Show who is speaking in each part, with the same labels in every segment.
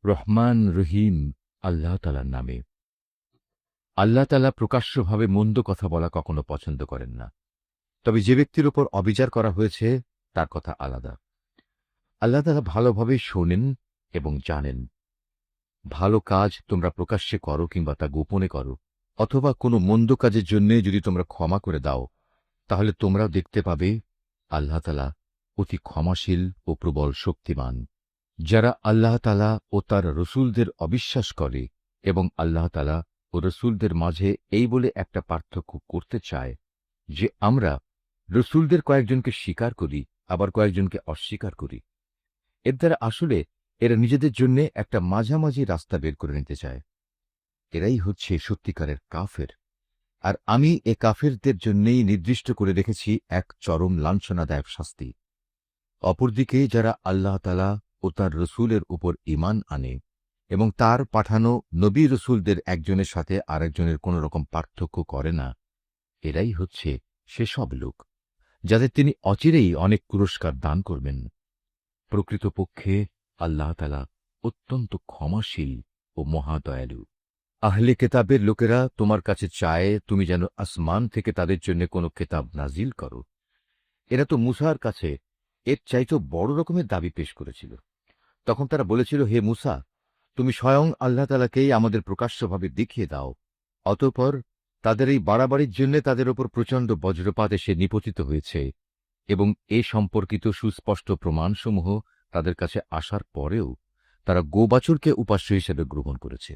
Speaker 1: রহমান রহিম আল্লাহ তাআলার নামে। আল্লাহ তাআলা প্রকাশ্যভাবে মন্দ কথা বলা কখনো পছন্দ করেন না। তবে যে ব্যক্তির উপর অবিচার করা হয়েছে তার কথা আলাদা। আল্লাহ তাআলা ভালোভাবে শোনেন এবং জানেন। ভালো কাজ তোমরা প্রকাশ্যে করো কিংবা তা গোপনে করো, অথবা কোনো মন্দ কাজের জন্য যদি তোমরা ক্ষমা করে দাও, তাহলে তোমরাও দেখতে পাবে আল্লাহ তাআলা অতি ক্ষমাশীল ও প্রবল শক্তিমান। যারা আল্লাহ তাআলা ও তার রসূলদের অবিশ্বাস করে এবং আল্লাহ তাআলা ও রসূলদের মাঝে এই বলে একটা পার্থক্য করতে চায় যে আমরা রসূলদের কয়েকজনকে স্বীকার করি, আবার কয়েকজনকে অস্বীকার করি, এর দ্বারা আসলে এরা নিজেদের জন্য একটা মাঝামাঝি রাস্তা বের করে নিতে চায়। এরাই হচ্ছে সত্যিকারের কাফের। আর আমি এ কাফেরদের জন্যেই নির্দিষ্ট করে রেখেছি এক চরম লাঞ্ছনাদায়ক শাস্তি। অপরদিকে যারা আল্লাহ তাআলা ও তার রসূলের উপর ঈমান আনে এবং তার পাঠানো নবী রসূলদের একজনের সাথে আরেকজনের কোন রকম পার্থক্য করে না, এরাই হচ্ছে সেসব লোক যাদের তিনি অচিরেই অনেক পুরস্কার দান করবেন। প্রকৃতপক্ষে আল্লাহ তাআলা অত্যন্ত ক্ষমাশীল ও মহাদয়ালু। আহলে কেতাবের লোকেরা তোমার কাছে চায় তুমি যেন আসমান থেকে তাদের জন্য কোনো কেতাব নাজিল করো। এরা তো মূসার কাছে এর চাইতেও বড় রকমের দাবি পেশ করেছিল। তখন তারা বলেছিল, হে মূসা, তুমি স্বয়ং আল্লাহ তাআলাকেই আমাদের প্রকাশ্যভাবে দেখিয়ে দাও। অতঃপর তাদের এই বাড়াবাড়ির জন্য তাদের ওপর প্রচণ্ড বজ্রপাত এসে নিপতিত হয়েছে এবং এ সম্পর্কিত সুস্পষ্ট প্রমাণসমূহ তাদের কাছে আসার পরেও তারা গোবাছুরকে উপাস্য হিসেবে গ্রহণ করেছে।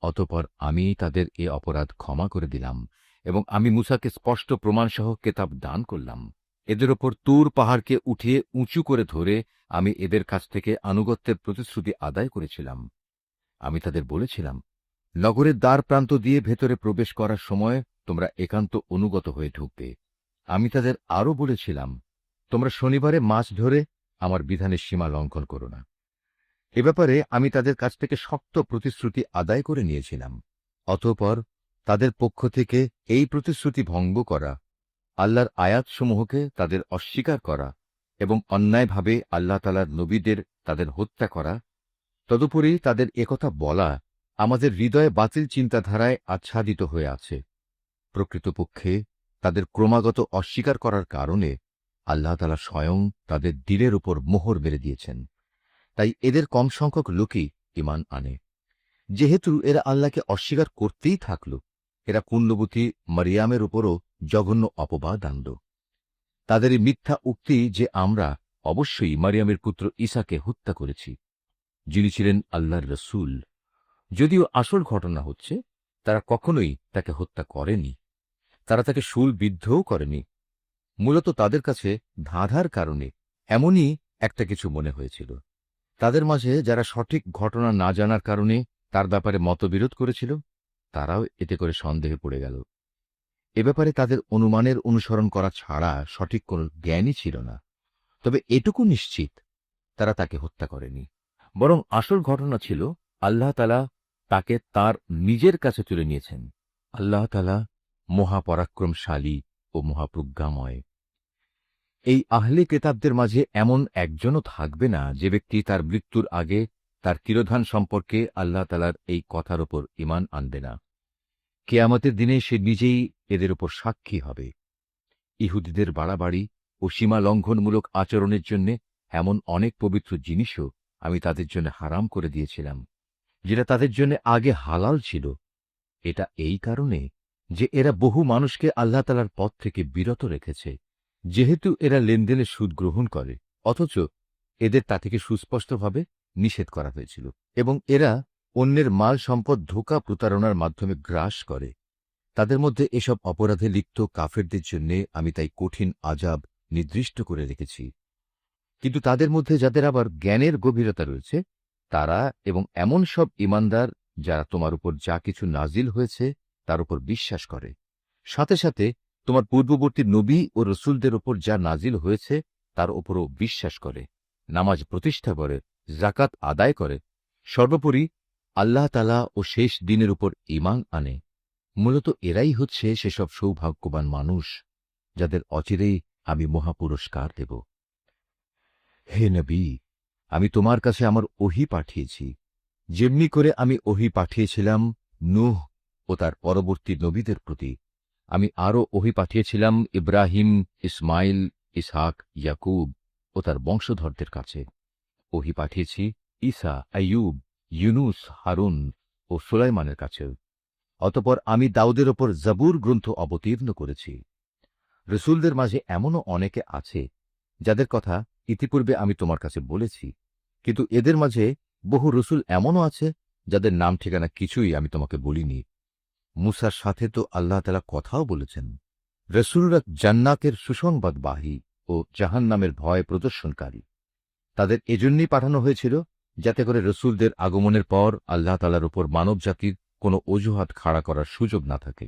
Speaker 1: অতঃপর আমি তাদের এ অপরাধ ক্ষমা করে দিলাম এবং আমি মূসাকে স্পষ্ট প্রমাণসহ কেতাব দান করলাম। এদের ওপর তুর পাহাড়কে উঠিয়ে উঁচু করে ধরে আমি এদের কাছ থেকে আনুগত্যের প্রতিশ্রুতি আদায় করেছিলাম। আমি তাদের বলেছিলাম, নগরের দ্বার প্রান্ত দিয়ে ভেতরে প্রবেশ করার সময় তোমরা একান্ত অনুগত হয়ে ঢুকবে। আমি তাদের আরও বলেছিলাম, তোমরা শনিবারে মাছ ধরে আমার বিধানের সীমা লঙ্ঘন করো না। এ ব্যাপারে আমি তাদের কাছ থেকে শক্ত প্রতিশ্রুতি আদায় করে নিয়েছিলাম। অতঃপর তাদের পক্ষ থেকে এই প্রতিশ্রুতি ভঙ্গ করা, আল্লাহর আয়াতসমূহকে তাদের অস্বীকার করা এবং অন্যায়ভাবে আল্লাহ তাআলার নবীদের তাদের হত্যা করা, তদুপরি তাদের একথা বলা আমাদের হৃদয়ে বাতিল চিন্তাধারায় আচ্ছাদিত হয়ে আছে। প্রকৃতপক্ষে তাদের ক্রমাগত অস্বীকার করার কারণে আল্লাহ তাআলা স্বয়ং তাদের দিলের উপর মোহর মেরে দিয়েছেন। তাই এদের কম সংখ্যক লোকই ঈমান আনে। যেহেতু এরা আল্লাহকে অস্বীকার করতেই থাকল, এরা পুণ্যবতী মারিয়ামের উপরও জঘন্য অপবাদ আনল। তাদের এই মিথ্যা উক্তি যে আমরা অবশ্যই মারিয়ামের পুত্র ঈসাকে হত্যা করেছি, যিনি ছিলেন আল্লাহর রসূল, যদিও আসল ঘটনা হচ্ছে তারা কখনোই তাকে হত্যা করেনি। তারা তাকে শূলবিদ্ধও করেনি। মূলত তাদের কাছে ধাঁধার কারণে এমনই একটা কিছু মনে হয়েছিল। তাদের মাঝে যারা সঠিক ঘটনা না জানার কারণে তার ব্যাপারে মতবিরোধ করেছিল, তারাও এতে করে সন্দেহে পড়ে গেল। এ ব্যাপারে তাদের অনুমানের অনুসরণ করা ছাড়া সঠিক কোনো জ্ঞানই ছিল না। তবে এটুকু নিশ্চিত, তারা তাকে হত্যা করেনি, বরং আসল ঘটনা ছিল আল্লাহ তাআলা তাকে তার নিজের কাছে তুলে নিয়েছেন। আল্লাহ তাআলা মহাপরাক্রমশালী ও মহাপ্রজ্ঞাময়। এই আহলে কেতাবদের মাঝে এমন একজনও থাকবে না যে ব্যক্তি তার মৃত্যুর আগে তার তিরোধান সম্পর্কে আল্লাহ তাআলার এই কথার ওপর ঈমান আনবে না। কিয়ামতের দিনে সে নিজেই এদের ওপর সাক্ষী হবে। ইহুদিদের বাড়াবাড়ি ও সীমা লঙ্ঘনমূলক আচরণের জন্য এমন অনেক পবিত্র জিনিসও আমি তাদের জন্য হারাম করে দিয়েছিলাম, যেটা তাদের জন্য আগে হালাল ছিল। এটা এই কারণে যে এরা বহু মানুষকে আল্লাহ তাআলার পথ থেকে বিরত রেখেছে। যেহেতু এরা লেনদেনে সুদ গ্রহণ করে, অথচ এদের তা থেকে সুস্পষ্টভাবে নিষেধ করা হয়েছিল, এবং এরা অন্যের মাল সম্পদ ধোঁকা প্রতারণার মাধ্যমে গ্রাস করে। তাদের মধ্যে এসব অপরাধে লিপ্ত কাফেরদের জন্য আমি তাই কঠিন আযাব নির্দিষ্ট করে রেখেছি। কিন্তু তাদের মধ্যে যাদের আবার জ্ঞানের গভীরতা রয়েছে, তারা এবং এমন সব ঈমানদার যারা তোমার উপর যা কিছু নাজিল হয়েছে তার উপর বিশ্বাস করে, সাথে সাথে তোমার পূর্ববর্তী নবী ও রসূলদের ওপর যা নাজিল হয়েছে তার ওপরও বিশ্বাস করে, নামাজ প্রতিষ্ঠা করে, যাকাত আদায় করে, সর্বোপরি আল্লাহ তাআলা ও শেষ দিনের উপর ঈমান আনে, মূলত এরাই হচ্ছে সেসব সৌভাগ্যবান মানুষ যাদের অচিরেই আমি মহাপুরস্কার দেব। হে নবী, আমি তোমার কাছে আমার ওহী পাঠিয়েছি। যেমনি করে আমি ওহী পাঠিয়েছিলাম নূহ ও তার পরবর্তী নবীদের প্রতি, আমি আরও ওহী পাঠিয়েছিলাম ইব্রাহিম, ইসমাইল, ইসহাক, ইয়াকুব ও তার বংশধরদের কাছে। ওহী পাঠিয়েছি ঈসা, আইয়ুব, ইউনুস, হারুন ও সুলাইমানের কাছেও। অতঃপর আমি দাউদের ওপর জাবুর গ্রন্থ অবতীর্ণ করেছি। রসুলদের মাঝে এমনও অনেকে আছে যাদের কথা ইতিপূর্বে আমি তোমার কাছে বলেছি, কিন্তু এদের মাঝে বহু রসুল এমনও আছে যাদের নাম ঠিকানা কিছুই আমি তোমাকে বলিনি। মুসার সাথে তো আল্লাহ তাআলা কথাও বলেছেন। রসুলরা জান্নাতের সুসংবাদবাহী ও জাহান্নামের ভয় প্রদর্শনকারী। তাদের এজন্যই পাঠানো হয়েছিল যাতে করে রসুলদের আগমনের পর আল্লাহ তাআলার উপর মানবজাতির কোনো অজুহাত খাড়া করার সুযোগ না থাকে।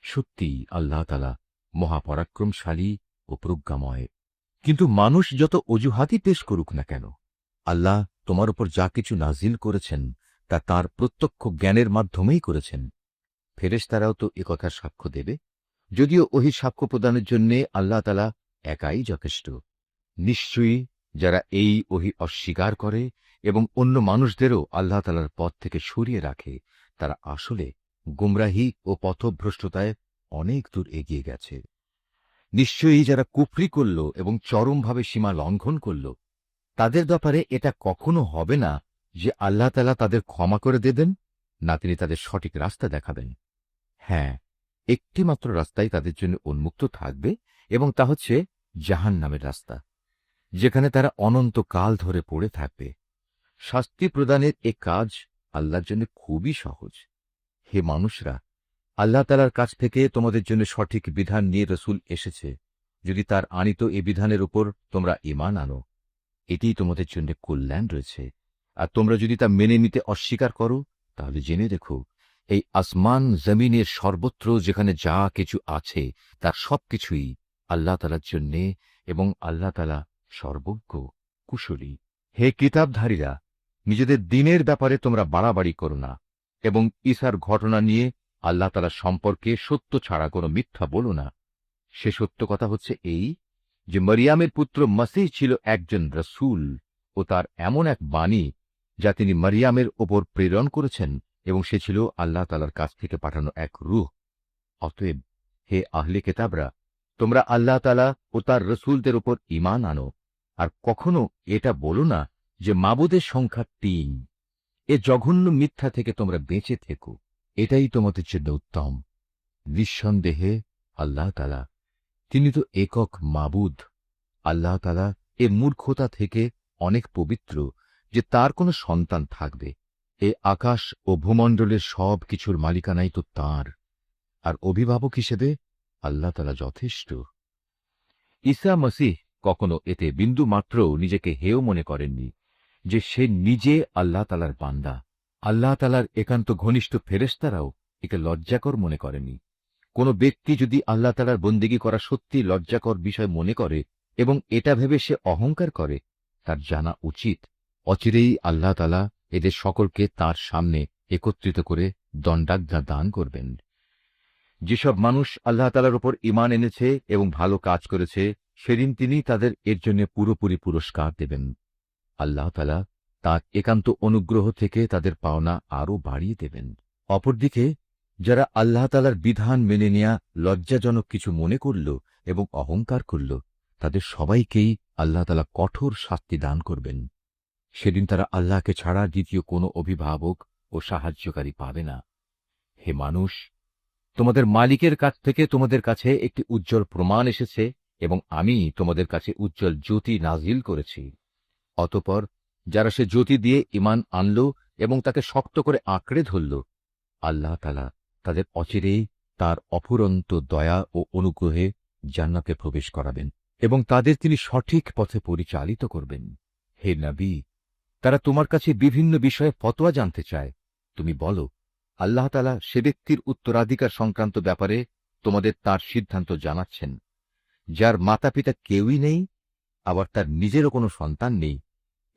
Speaker 1: সত্যি আল্লাহ তাআলা মহাপরাক্রমশালী ও প্রজ্ঞাময়। কিন্তু মানুষ যত অজুহাতই পেশ করুক না কেন, আল্লাহ তোমার উপর যা কিছু নাজিল করেছেন তা তাঁর প্রত্যক্ষ জ্ঞানের মাধ্যমেই করেছেন। ফেরেশতারাও তো একথার সাক্ষ্য দেবে, যদিও ওহী সাক্ষ্য প্রদানের জন্য আল্লাহ তাআলা একাই যথেষ্ট। নিশ্চয়ই যারা এই ওহী অস্বীকার করে এবং অন্য মানুষদেরও আল্লাহ তাআলার পথ থেকে সরিয়ে রাখে, তারা আসলে গুমরাহী ও পথভ্রষ্টতায় অনেক দূর এগিয়ে গেছে। নিশ্চয়ই যারা কুফরি করল এবং চরমভাবে সীমা লঙ্ঘন করল, তাদের ব্যাপারে এটা কখনো হবে না যে আল্লাহ তাআলা তাদের ক্ষমা করে দেবেন, না তিনি তাদের সঠিক রাস্তা দেখাবেন। হ্যাঁ, একটি মাত্র রাস্তাই তাদের জন্য উন্মুক্ত থাকবে, এবং তা হচ্ছে জাহান্নামের রাস্তা, যেখানে তারা অনন্তকাল ধরে পড়ে থাকবে। শাস্তি প্রদানের এ কাজ আল্লাহর জন্য খুবই সহজ। হে মানুষরা, আল্লাহ তাআলার কাছ থেকে তোমাদের জন্য সঠিক বিধান নিয়ে রসুল এসেছে। যদি তার আনিত এ বিধানের উপর তোমরা ঈমান আনো, এটিই তোমাদের জন্য কল্যাণ রয়েছে। আর তোমরা যদি তা মেনে নিতে অস্বীকার করো, তাহলে জেনে রেখো, এই আসমান জমিনের সর্বত্র যেখানে যা কিছু আছে তার সবকিছুই আল্লাহ তাআলার জন্যে, এবং আল্লাহ তাআলা সর্বজ্ঞ, কুশলী। হে কিতাবধারীরা, নিজেদের দ্বীনের ব্যাপারে তোমরা বাড়াবাড়ি করো না, এবং ঈসার ঘটনা নিয়ে আল্লাহ তাআলা সম্পর্কে সত্য ছাড়া কোনো মিথ্যা বলো না। সে সত্য কথা হচ্ছে এই যে মরিয়ামের পুত্র মসীহ ছিল একজন রসুল ও তার এমন এক বাণী যা তিনি মরিয়ামের ওপর প্রেরণ করেছেন, এবং সে ছিল আল্লাহ তাআলার কাছ থেকে পাঠানো এক রূহ। অতএব হে আহলে কেতাবরা, তোমরা আল্লাহ তাআলা ও তার রসুলদের উপর ঈমান আনো, আর কখনো এটা বলো না যে মাবুদের সংখ্যা ৩। এ জঘন্য মিথ্যা থেকে তোমরা বেঁচে থেকো, এটাই তোমাদের জন্য উত্তম। নিঃসন্দেহে আল্লাহ তাআলা, তিনি তো একক মাবুদ। আল্লাহ তাআলা এ মূর্খতা থেকে অনেক পবিত্র যে তার কোনো সন্তান থাকবে। এ আকাশ ও ভূমণ্ডলের সব কিছুর মালিকানাই তো তাঁর, আর অভিভাবক হিসেবে আল্লাহ তাআলা যথেষ্ট। ঈসা মসীহ কখনো এতে বিন্দু মাত্রও নিজেকে হেয় মনে করেননি যে সে নিজে আল্লাহ তাআলার বান্দা। আল্লাহ তাআলার একান্ত ঘনিষ্ঠ ফেরেশতারাও একে লজ্জাকর মনে করেনি। কোন ব্যক্তি যদি আল্লাহ তাআলার বন্দেগী করা সত্যি লজ্জাকর বিষয় মনে করে এবং এটা ভেবে সে অহংকার করে, তার জানা উচিত অচিরেই আল্লাহ তাআলা এদের সকলকে তার সামনে একত্রিত করে দণ্ডাজ্ঞা দান করবেন। যেসব মানুষ আল্লাহ তাআলার উপর ঈমান এনেছে এবং ভালো কাজ করেছে, সেদিন তিনি তাদের এর জন্য পুরোপুরি পুরস্কার দেবেন। আল্লাহ তাআলা তাঁর একান্ত অনুগ্রহ থেকে তাদের পাওনা আরও বাড়িয়ে দেবেন। অপরদিকে যারা আল্লাহ তাআলার বিধান মেনে নেয়া লজ্জাজনক কিছু মনে করল এবং অহংকার করল, তাদের সবাইকেই আল্লাহ তাআলা কঠোর শাস্তি দান করবেন। সেদিন তারা আল্লাহকে ছাড়া দ্বিতীয় কোনো অভিভাবক ও সাহায্যকারী পাবে না। হে মানুষ, তোমাদের মালিকের কাছ থেকে তোমাদের কাছে একটি উজ্জ্বল প্রমাণ এসেছে, এবং আমি তোমাদের কাছে উজ্জ্বল জ্যোতি নাজিল করেছি। অতঃপর যারা সে জ্যোতি দিয়ে ঈমান আনল এবং তাকে শক্ত করে আঁকড়ে ধরল, আল্লাহ তাআলা তাদের অচিরেই তার অফুরন্ত দয়া ও অনুগ্রহে জান্নাতে প্রবেশ করাবেন, এবং তাদের তিনি সঠিক পথে পরিচালিত করবেন। হে নবী, তারা তোমার কাছে বিভিন্ন বিষয়ে ফতোয়া জানতে চায়। তুমি বলো, আল্লাহ তাআলা সে ব্যক্তির উত্তরাধিকার সংক্রান্ত ব্যাপারে তোমাদের তার সিদ্ধান্ত জানাচ্ছেন, যার মাতা পিতা কেউই নেই, আবার তার নিজেরও কোনো সন্তান নেই।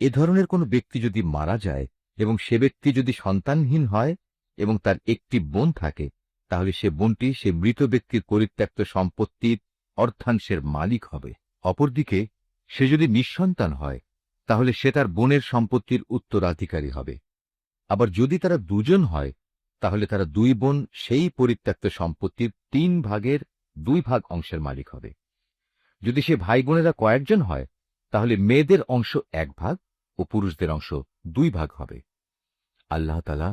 Speaker 1: এ ধরনের কোনো ব্যক্তি যদি মারা যায় এবং সে ব্যক্তি যদি সন্তানহীন হয় এবং তার একটি বোন থাকে, তাহলে সে বোনটি সে মৃত ব্যক্তির পরিত্যক্ত সম্পত্তির অর্ধাংশের মালিক হবে। অপরদিকে সে যদি নিঃসন্তান হয়, তাহলে সে তার বোনের সম্পত্তির উত্তরাধিকারী হবে। আবার যদি তারা দুজন হয়, তাহলে তারা দুই বোন সেই পরিত্যক্ত সম্পত্তির 3 ভাগের 2 ভাগ অংশের মালিক হবে। যদি সে ভাই বোনেরা কয়েকজন হয়, তাহলে মেয়েদের অংশ 1 ভাগ ও পুরুষদের অংশ 2 ভাগ হবে। আল্লাহ তাআলা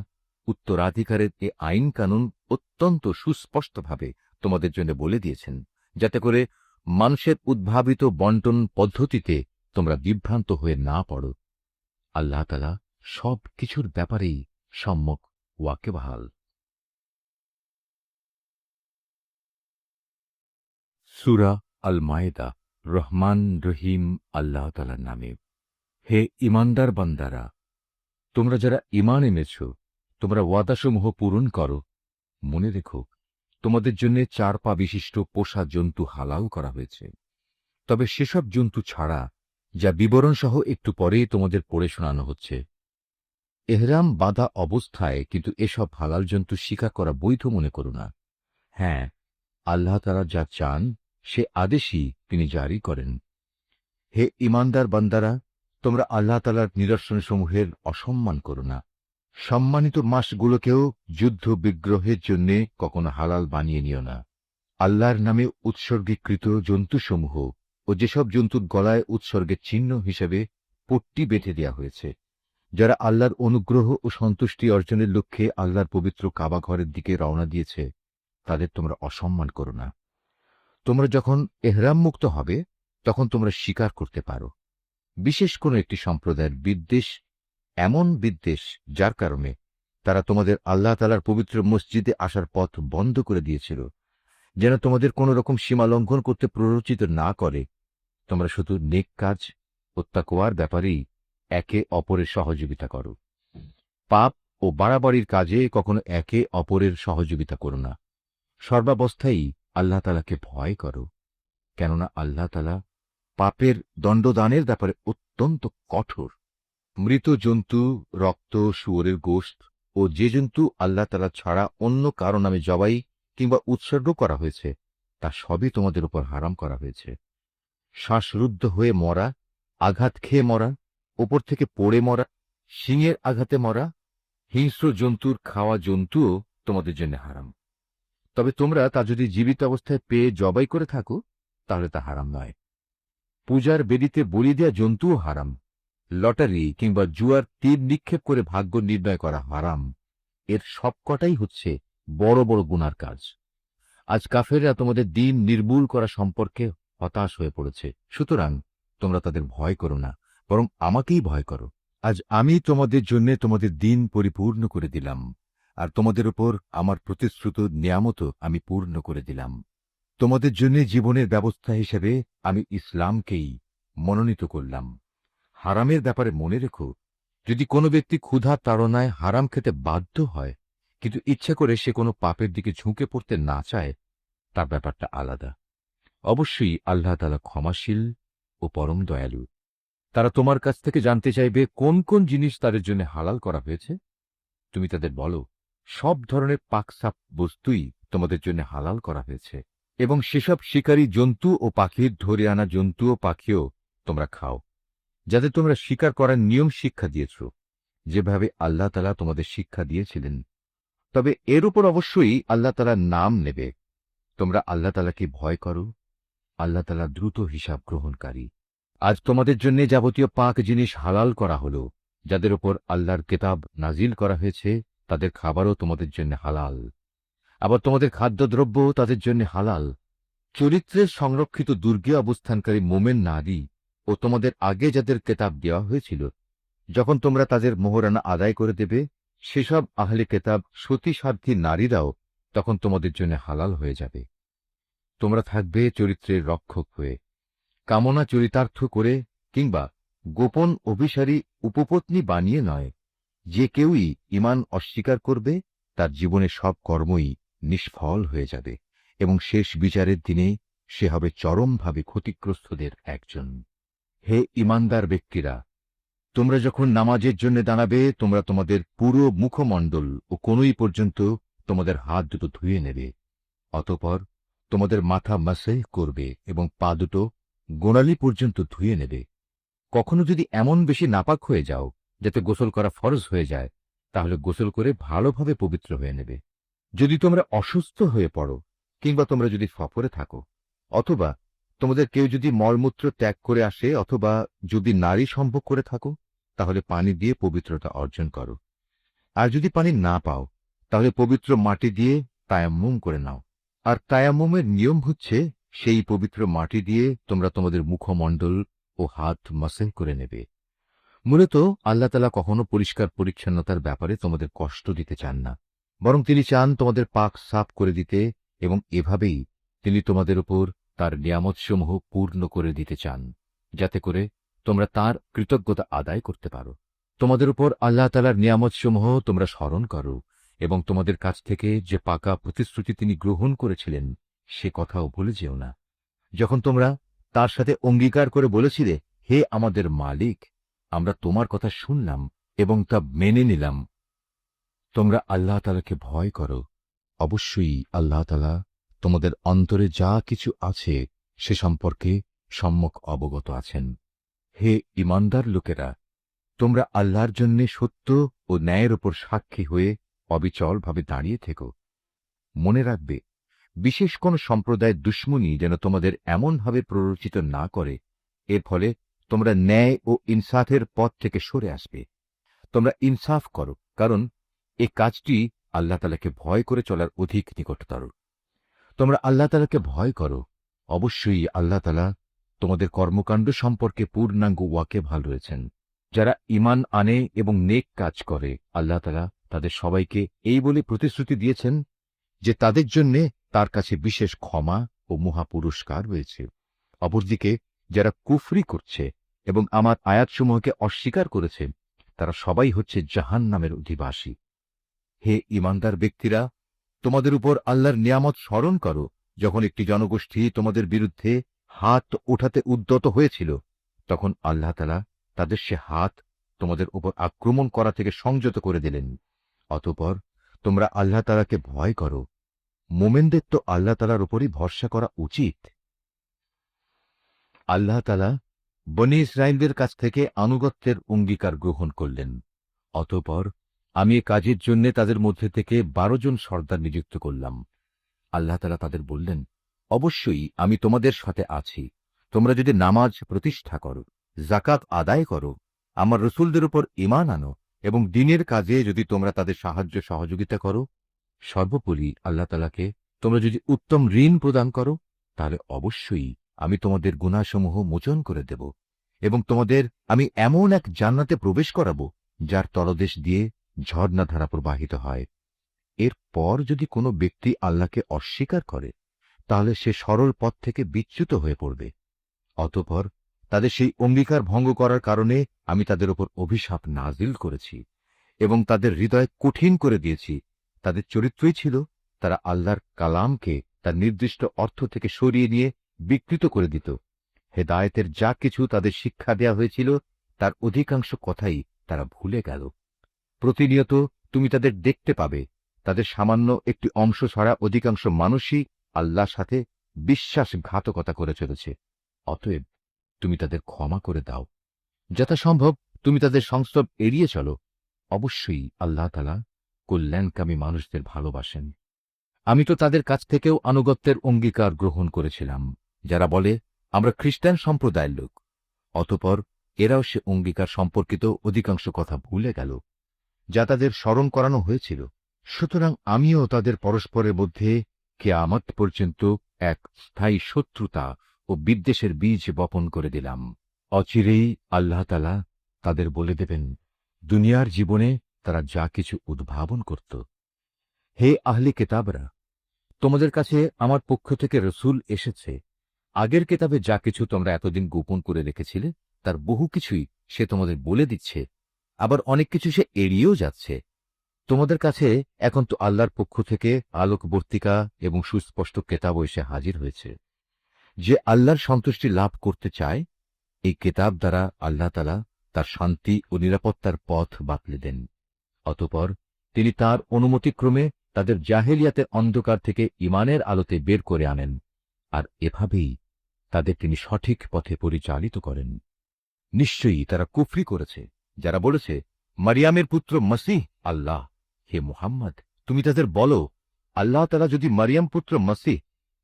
Speaker 1: উত্তরাধিকারের এ আইন কানুন অত্যন্ত সুস্পষ্টভাবে তোমাদের জন্য বলে দিয়েছেন, যাতে করে মানুষের উদ্ভাবিত বন্টন পদ্ধতিতে তোমরা বিভ্রান্ত হয়ে না পড়ো। আল্লাহ তাআলা সব কিছুর ব্যাপারেই সম্যক ওয়াকিবহাল। সূরা আল মায়েদা। রহমান রহিম আল্লাহ তাআলার নামে। হে ঈমানদার বান্দারা, তোমরা যারা ঈমান এনেছ, তোমরা ওয়াদাসমূহ পূরণ করো। মনে রেখো, তোমাদের জন্য 4 পা বিশিষ্ট পোষা জন্তু হালাল করা হয়েছে, তবে সেসব জন্তু ছাড়া যা বিবরণ সহ একটু পরেই তোমাদের পড়ে শোনানো হচ্ছে। এহরাম বাঁধা অবস্থায় কিন্তু এসব হালাল জন্তু শিকার করা বৈধ মনে করো না। হ্যাঁ, আল্লাহ তাআলা যা চান সে আদেশই তিনি জারি করেন। হে ঈমানদার বান্দারা, তোমরা আল্লাহ তাআলার নিদর্শনসমূহের অসম্মান করো না। সম্মানিত মাসগুলোকেও যুদ্ধ বিগ্রহের জন্য কখনো হালাল বানিয়ে নিও না। আল্লাহর নামে উৎসর্গীকৃত জন্তুসমূহ ও যেসব জন্তুর গলায় উৎসর্গের চিহ্ন হিসেবে পট্টি বেঁধে দেওয়া হয়েছে, যারা আল্লাহর অনুগ্রহ ও সন্তুষ্টি অর্জনের লক্ষ্যে আল্লাহর পবিত্র কাবা ঘরের দিকে রওনা দিয়েছে, তাদের তোমরা অসম্মান করো না। তোমরা যখন এহরাম মুক্ত হবে, তখন তোমরা শিকার করতে পারো। বিশেষ কোনো একটি সম্প্রদায়ের বিদ্বেষ এমন বিদ্বেষ যার কারণে তারা তোমাদের আল্লাহ তাআলার পবিত্র মসজিদে আসার পথ বন্ধ করে দিয়েছিল, যেন তোমাদের কোন রকম সীমা লঙ্ঘন করতে প্ররোচিত না করে। তোমরা শুধু নেক কাজ ও তাকওয়ার ব্যাপারেই একে অপরের সহযোগিতা করো। পাপ ও বাড়াবাড়ির কাজে কখনো একে অপরের সহযোগিতা করো না। সর্বাবস্থায় আল্লাহ তাআলাকে ভয় করো, কেননা আল্লাহ তাআলা পাপের দণ্ডদানের ব্যাপারে অত্যন্ত কঠোর। মৃত জন্তু, রক্ত, শুয়োরের গোশত ও যে জন্তু আল্লাহ তাআলা ছাড়া অন্য কারো নামে জবাই কিংবা উৎসর্গ করা হয়েছে, তা সবই তোমাদের উপর হারাম করা হয়েছে। শ্বাসরুদ্ধ হয়ে মরা, আঘাত খেয়ে মরা, ওপর থেকে পড়ে মরা, শিঙের আঘাতে মরা, হিংস্র জন্তুর খাওয়া জন্তুও তোমাদের জন্য হারাম। তবে তোমরা তা যদি জীবিত অবস্থায় পেয়ে জবাই করে থাকো, তাহলে তা হারাম নয়। পূজার বেদিতে বলি দেয়া জন্তুও হারাম। লটারি কিংবা জুয়ার তীর নিক্ষেপ করে ভাগ্য নির্ণয় করা হারাম। এর সবকটাই হচ্ছে বড় বড় গুনার কাজ। আজ কাফেররা তোমাদের দিন নির্মূল করা সম্পর্কে হতাশ হয়ে পড়েছে। সুতরাং তোমরা তাদের ভয় করো না, বরং আমাকেই ভয় করো। আজ আমি তোমাদের জন্য তোমাদের দিন পরিপূর্ণ করে দিলাম, আর তোমাদের উপর আমার প্রতিশ্রুত নিয়ামতও আমি পূর্ণ করে দিলাম। তোমাদের জন্য জীবনের ব্যবস্থা হিসেবে আমি ইসলামকেই মনোনীত করলাম। হারামের ব্যাপারে মনে রেখো, যদি কোনো ব্যক্তি ক্ষুধা তাড়নায় হারাম খেতে বাধ্য হয়, কিন্তু ইচ্ছা করে সে কোনো পাপের দিকে ঝুঁকে পড়তে না চায়, তার ব্যাপারটা আলাদা। অবশ্যই আল্লাহ তাআলা ক্ষমাশীল ও পরম দয়ালু। তারা তোমার কাছ থেকে জানতে চাইবে কোন কোন জিনিস তাদের জন্য হালাল করা হয়েছে। তুমি তাদের বলো, সব ধরনের পাকসাপ বস্তুই তোমাদের জন্য হালাল করা হয়েছে, এবং সেসব শিকারী জন্তু ও পাখির ধরে আনা জন্তু ও পাখিও তোমরা খাও, যাতে তোমরা শিকার করার নিয়ম শিক্ষা দিয়েছ, যেভাবে আল্লাহ তাআলা তোমাদের শিক্ষা দিয়েছিলেন। তবে এর উপর অবশ্যই আল্লাহ তাআলার নাম নেবে। তোমরা আল্লাহ তাআলাকে ভয় করো। আল্লাহ তাআলা দ্রুত হিসাব গ্রহণকারী। আজ তোমাদের জন্য যাবতীয় পাক জিনিস হালাল করা হলো। যাদের উপর আল্লাহর কিতাব নাজিল করা হয়েছে, তাদের খাবারও তোমাদের জন্য হালাল। আবার তোমাদের খাদ্যদ্রব্য তাদের জন্য হালাল। চরিত্রের সংরক্ষিত দুর্গে অবস্থানকারী মোমেন নারী ও তোমাদের আগে যাদের কেতাব দেওয়া হয়েছিল, যখন তোমরা তাদের মোহরানা আদায় করে দেবে, সেসব আহলে কেতাব সতীসাধ্যী নারীরাও তখন তোমাদের জন্য হালাল হয়ে যাবে। তোমরা থাকবে চরিত্রের রক্ষক হয়ে। কামনা চরিতার্থ করে কিংবা গোপন অভিসারী উপপত্নী বানিয়ে নয়। যে কেউই ঈমান অস্বীকার করবে, তার জীবনের সব কর্মই নিষ্ফল হয়ে যাবে, এবং শেষ বিচারের দিনে সে হবে চরমভাবে ক্ষতিগ্রস্তদের একজন। হে ঈমানদার ব্যক্তিরা, তোমরা যখন নামাজের জন্য দাঁড়াবে, তোমরা তোমাদের পুরো মুখমণ্ডল ও কনুই পর্যন্ত তোমাদের হাত দুটো ধুয়ে নেবে। অতঃপর তোমাদের মাথা মাসেহ করবে এবং পা দুটো গোড়ালি পর্যন্ত ধুয়ে নেবে। কখনো যদি এমন বেশি নাপাক হয়ে যাও যাতে গোসল করা ফরজ হয়ে যায়, তাহলে গোসল করে ভালোভাবে পবিত্র হয়ে নেবে। যদি তোমরা অসুস্থ হয়ে পড়ো, কিংবা তোমরা যদি সফরে থাকো, অথবা তোমাদের কেউ যদি মলমূত্র ত্যাগ করে আসে, অথবা যদি নারী সম্ভোগ করে থাকো, তাহলে পানি দিয়ে পবিত্রতা অর্জন করো। আর যদি পানি না পাও, তাহলে পবিত্র মাটি দিয়ে তায়াম্মুম করে নাও। আর তায়াম্মুমের নিয়ম হচ্ছে, সেই পবিত্র মাটি দিয়ে তোমরা তোমাদের মুখমণ্ডল ও হাত মাসেহ করে নেবে। মূলত আল্লাহ তাআলা কখনো পরিষ্কার পরিচ্ছন্নতার ব্যাপারে তোমাদের কষ্ট দিতে চান না, বরং তিনি চান তোমাদের পাক সাফ করে দিতে, এবং এভাবেই তিনি তোমাদের উপর তার নিয়ামতসমূহ পূর্ণ করে দিতে চান, যাতে করে তোমরা তার কৃতজ্ঞতা আদায় করতে পারো। তোমাদের উপর আল্লাহ তাআলার নিয়ামতসমূহ তোমরা স্মরণ করো, এবং তোমাদের কাছ থেকে যে পাকা প্রতিশ্রুতি তিনি গ্রহণ করেছিলেন সে কথাও ভুলে যেও না, যখন তোমরা তার সাথে অঙ্গীকার করে বলেছিলে, হে আমাদের মালিক, আমরা তোমার কথা শুনলাম এবং তা মেনে নিলাম। তোমরা আল্লাহ তাআলাকে ভয় করো। অবশ্যই আল্লাহ তাআলা তোমাদের অন্তরে যা কিছু আছে সে সম্পর্কে সম্যক অবগত আছেন। হে ঈমানদার লোকেরা, তোমরা আল্লাহর জন্য সত্য ও ন্যায়ের উপর সাক্ষী হয়ে অবিচলভাবে দাঁড়িয়ে থেকো। মনে রাখবে, বিশেষ কোন সম্প্রদায়ের দুশমনী যেন তোমাদের এমনভাবে প্ররোচিত না করে, এর ফলে তোমরা ন্যায় ও ইনসাফের পথ থেকে সরে আসবে। তোমরা ইনসাফ করো, কারণ এ কাজটি আল্লাহ তাআলাকে ভয় করে চলার অধিক নিকটতর। তোমরা আল্লাহ তাআলাকে ভয় করো। অবশ্যই আল্লাহ তাআলা তোমাদের কর্মকাণ্ড সম্পর্কে পূর্ণাঙ্গ ওয়াকিবহাল রয়েছেন। যারা ঈমান আনে এবং নেক কাজ করে, আল্লাহ তাআলা তাদের সবাইকে এই বলে প্রতিশ্রুতি দিয়েছেন যে তাদের জন্য তার কাছে বিশেষ ক্ষমা ও মহা পুরস্কার রয়েছে। অপরদিকে যারা কুফরি করছে এবং আমার আয়াতসমূহকে অস্বীকার করেছে, তারা সবাই হচ্ছে জাহান্নামের অধিবাসী। হে ঈমানদার ব্যক্তিরা, তোমাদের উপর আল্লাহর নিয়ামত স্মরণ করো, যখন একটি জনগোষ্ঠী তোমাদের বিরুদ্ধে হাত ওঠাতে উদ্যত হয়েছিল, তখন আল্লাহ তাআলা তাদের সে হাত তোমাদের উপর আক্রমণ করা থেকে সংযত করে দিলেন। অতঃপর তোমরা আল্লাহ তাআলাকে ভয় করো। মোমেনদের তো আল্লাহ তাআলার উপরই ভরসা করা উচিত। আল্লাহ তাআলা বনী ইসরাঈলদের কাছ থেকে আনুগত্যের অঙ্গীকার গ্রহণ করলেন। অতঃপর আমি এ কাজের জন্য তাদের মধ্যে থেকে 12 জন সর্দার নিযুক্ত করলাম। আল্লাহ তাআলা তাদের বললেন, অবশ্যই আমি তোমাদের সাথে আছি। তোমরা যদি নামাজ প্রতিষ্ঠা করো, যাকাত আদায় করো, আমার রসুলদের উপর ঈমান আনো, এবং দ্বীনের কাজে যদি তোমরা তাদের সাহায্য সহযোগিতা করো, সর্বোপরি আল্লাহ তাআলাকে তোমরা যদি উত্তম ঋণ প্রদান করো, তাহলে অবশ্যই আমি তোমাদের গুনাহসমূহ মোচন করে দেব, এবং তোমাদের আমি এমন এক জান্নাতে প্রবেশ করাবো যার তলদেশ দিয়ে ঝর্ণাধারা প্রবাহিত হয়। এরপর যদি কোনো ব্যক্তি আল্লাহকে অস্বীকার করে, তাহলে সে সরল পথ থেকে বিচ্যুত হয়ে পড়বে। অতঃপর তাদের সেই অঙ্গীকার ভঙ্গ করার কারণে আমি তাদের উপর অভিশাপ নাজিল করেছি এবং তাদের হৃদয় কঠিন করে দিয়েছি। তাদের চরিত্রই ছিল, তারা আল্লাহর কালামকে তার নির্দিষ্ট অর্থ থেকে সরিয়ে নিয়ে বিকৃত করে দিত। হেদায়েতের যা কিছু তাদের শিক্ষা দেয়া হয়েছিল, তার অধিকাংশ কথাই তারা ভুলে গেল। প্রতিনিয়ত তুমি তাদের দেখতে পাবে, তাদের সামান্য একটি অংশ ছাড়া অধিকাংশ মানুষই আল্লাহর সাথে বিশ্বাসঘাতকতা করে চলেছে। অতএব তুমি তাদের ক্ষমা করে দাও। যথাসম্ভব তুমি তাদের সংস্রব এড়িয়ে চলো। অবশ্যই আল্লাহ তাআলা কল্যাণকামী মানুষদের ভালোবাসেন। আমি তো তাদের কাছ থেকেও আনুগত্যের অঙ্গীকার গ্রহণ করেছিলাম, যারা বলে আমরা খ্রিস্টান সম্প্রদায়ের লোক। অতঃপর এরাও সে অঙ্গীকার সম্পর্কিত অধিকাংশ কথা ভুলে গেল, যা তাদের স্মরণ করানো হয়েছিল। সুতরাং আমিও তাদের পরস্পরের মধ্যে কিয়ামত পর্যন্ত এক স্থায়ী শত্রুতা ও বিদ্বেষের বীজ বপন করে দিলাম। অচিরেই আল্লাহ তাআলা তাদের বলে দেবেন দুনিয়ার জীবনে তারা যা কিছু উদ্ভাবন করত। হে আহলি কিতাবরা, তোমাদের কাছে আমার পক্ষ থেকে রসূল এসেছে। আগের কিতাবে যা কিছু তোমরা এতদিন গোপন করে রেখেছিলে, তার বহু কিছুই সে তোমাদের বলে দিচ্ছে, আবার অনেক কিছু সে এড়িয়েও যাচ্ছে। তোমাদের কাছে এখন তো আল্লাহর পক্ষ থেকে আলোকবর্তিকা এবং সুস্পষ্ট কেতাব এসে হাজির হয়েছে। যে আল্লাহর সন্তুষ্টি লাভ করতে চায়, এই কেতাব দ্বারা আল্লাহ তাআলা তার শান্তি ও নিরাপত্তার পথ বাতলে দেন। অতঃপর তিনি তার অনুমতিক্রমে তাদের জাহেলিয়াতের অন্ধকার থেকে ঈমানের আলোতে বের করে আনেন, আর এভাবেই তাদের তিনি সঠিক পথে পরিচালিত করেন। নিশ্চয়ই তারা কুফরি করেছে, যারা বলেছে মারিয়ামের পুত্র মসিহ আল্লাহ। হে মুহাম্মদ, তুমি তাদের বলো, আল্লাহ তাআলা যদি মারিয়াম পুত্র মসিহ,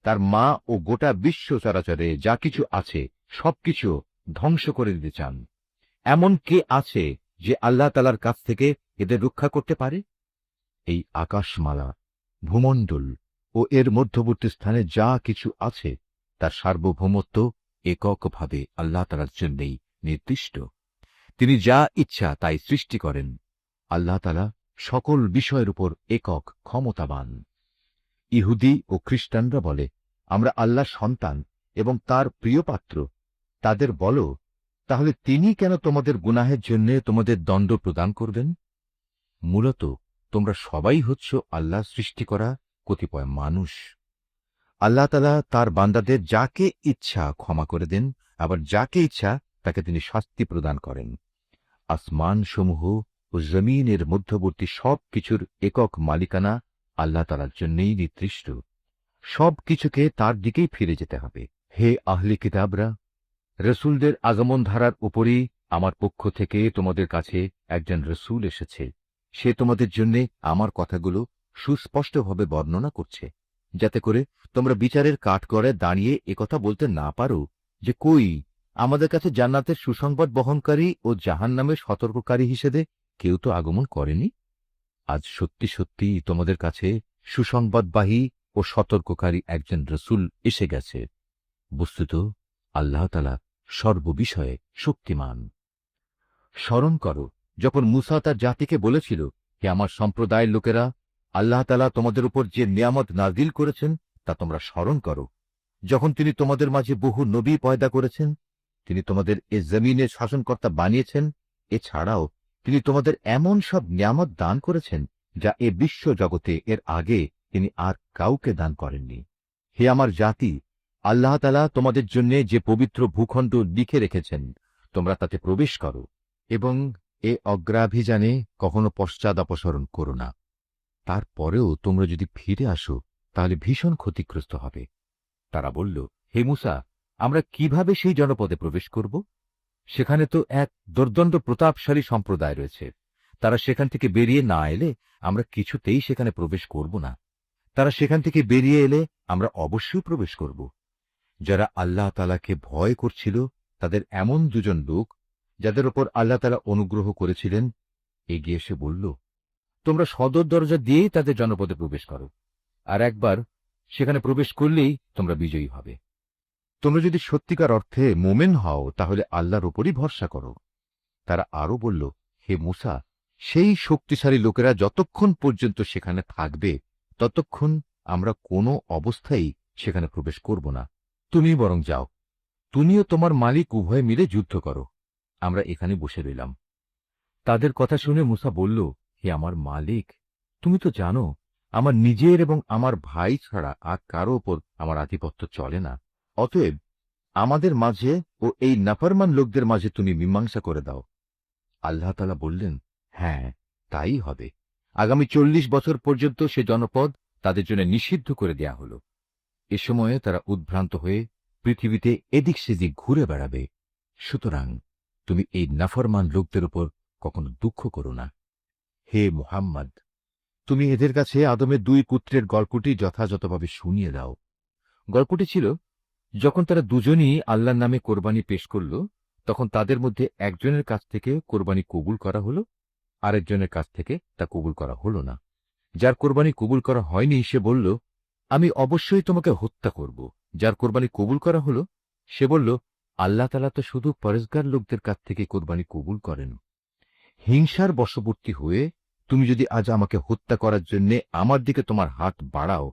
Speaker 1: তার মা ও গোটা বিশ্ব চরাচরে যা কিছু আছে সবকিছু ধ্বংস করে দিতে চান, এমন কে আছে যে আল্লাহ তাআলার কাছ থেকে এদের রক্ষা করতে পারে? এই আকাশমালা, ভূমণ্ডল ও এর মধ্যবর্তী স্থানে যা কিছু আছে তার সার্বভৌমত্ব এককভাবে আল্লাহ তাআলার জন্যই নির্দিষ্ট। তিনি যা ইচ্ছা তাই সৃষ্টি করেন। আল্লাহ তাআলা সকল বিষয়ের উপর একক ক্ষমতাবান। ইহুদি ও খ্রিস্টানরা বলে, আমরা আল্লাহর সন্তান এবং তার প্রিয় পাত্র। তাদের বলো, তাহলে তিনি কেন তোমাদের গুনাহের জন্য তোমাদের দণ্ড প্রদান করবেন? মূলত তোমরা সবাই হচ্ছ আল্লাহ সৃষ্টি করা কতিপয় মানুষ। আল্লাহ তাআলা তার বান্দাদের যাকে ইচ্ছা ক্ষমা করে দেন, আবার যাকে ইচ্ছা তাকে তিনি শাস্তি প্রদান করেন। আসমান সমূহ ও জমিনের মধ্যবর্তী সব কিছুর একক মালিকানা আল্লাহ তাআলার জন্যই নির্দিষ্ট। সব কিছুকে তার দিকেই ফিরে যেতে হবে। হে আহলি কিতাবরা, রসুলদের আগমন ধারার উপরই আমার পক্ষ থেকে তোমাদের কাছে একজন রসুল এসেছে। সে তোমাদের জন্য আমার কথাগুলো সুস্পষ্টভাবে বর্ণনা করছে, যাতে করে তোমরা বিচারের কাঠগড়ায় দাঁড়িয়ে একথা বলতে না পারো যে, কই, আমাদের কাছে জান্নাতের সুসংবাদ বহনকারী ও জাহান্নামের সতর্ককারী হিসেবে কেউ তো আগমন করেনি। আজ সত্যি সত্যি তোমাদের কাছে সুসংবাদবাহী ও সতর্ককারী একজন রসুল এসে গেছে। বস্তুত আল্লাহ তাআলা সর্ববিষয়ে শক্তিমান। স্মরণ করো, যখন মূসা তার জাতিকে বলেছিল, হে আমার সম্প্রদায়ের লোকেরা, আল্লাহ তাআলা তোমাদের উপর যে নিয়ামত নাযিল করেছেন তা তোমরা স্মরণ করো। যখন তিনি তোমাদের মাঝে বহু নবী পয়দা করেছেন, তিনি তোমাদের এ জমিনের শাসনকর্তা বানিয়েছেন, এছাড়াও তিনি তোমাদের এমন সব নিয়ামত দান করেছেন যা এ বিশ্ব জগতে এর আগে তিনি আর কাউকে দান করেননি। হে আমার জাতি, আল্লাহ তাআলা তোমাদের জন্য যে পবিত্র ভূখণ্ড লিখে রেখেছেন, তোমরা তাতে প্রবেশ করো এবং এ অগ্রাভিযানে কখনো পশ্চাৎ অপসরণ করো না। তারপরেও তোমরা যদি ফিরে আসো তাহলে ভীষণ ক্ষতিগ্রস্ত হবে। তারা বলল, হে মূসা, আমরা কিভাবে সেই জনপদে প্রবেশ করব? সেখানে তো এক দুর্দণ্ড প্রতাপশালী সম্প্রদায় রয়েছে। তারা সেখান থেকে বেরিয়ে না এলে আমরা কিছুতেই সেখানে প্রবেশ করব না। তারা সেখান থেকে বেরিয়ে এলে আমরা অবশ্যই প্রবেশ করব। যারা আল্লাহ তাআলাকে ভয় করছিল তাদের এমন দুজন লোক, যাদের ওপর আল্লাহ তাআলা অনুগ্রহ করেছিলেন, এগিয়ে এসে বলল, তোমরা সদর দরজা দিয়েই তাদের জনপদে প্রবেশ করো, আর একবার সেখানে প্রবেশ করলেই তোমরা বিজয়ী হবে। তোমরা যদি সত্যিকার অর্থে মোমেন হও তাহলে আল্লাহর উপরই ভরসা করো। তারা আরো বলল, হে মূসা, সেই শক্তিশালী লোকেরা যতক্ষণ পর্যন্ত সেখানে থাকবে ততক্ষণ আমরা কোনো অবস্থায় সেখানে প্রবেশ করব না। তুমি বরং যাও, তুমিও তোমার মালিক উভয় মিলে যুদ্ধ করো, আমরা এখানে বসে রইলাম। তাদের কথা শুনে মূসা বলল, হে আমার মালিক, তুমি তো জানো আমার নিজের এবং আমার ভাই ছাড়া আর কারো ওপর আমার আধিপত্য চলে না। অতএব আমাদের মাঝে ও এই নাফরমান লোকদের মাঝে তুমি মীমাংসা করে দাও। আল্লাহ তাআলা বললেন, হ্যাঁ, তাই হবে। আগামী 40 বছর পর্যন্ত সে জনপদ তাদের জন্য নিষিদ্ধ করে দেয়া হল। এ সময়ে তারা উদ্ভ্রান্ত হয়ে পৃথিবীতে এদিক সেদিক ঘুরে বেড়াবে। সুতরাং তুমি এই নাফরমান লোকদের উপর কখনো দুঃখ করো না। হে মুহাম্মদ, তুমি এদের কাছে আদমের 2 পুত্রের গল্পটি যথাযথভাবে শুনিয়ে দাও। গল্পটি ছিল, যখন তারা দুজনই আল্লাহর নামে কোরবানি পেশ করল, তখন তাদের মধ্যে একজনের কাছ থেকে কোরবানি কবুল করা হল, আরেকজনের কাছ থেকে তা কবুল করা হল না। যার কোরবানি কবুল করা হয়নি সে বলল, আমি অবশ্যই তোমাকে হত্যা করব। যার কোরবানি কবুল করা হল সে বলল, আল্লাহ তাআলা তো শুধু পরেজগার লোকদের কাছ থেকে কোরবানি কবুল করেন। হিংসার বশবর্তী হয়ে তুমি যদি আজ আমাকে হত্যা করার জন্য আমার দিকে তোমার হাত বাড়াও,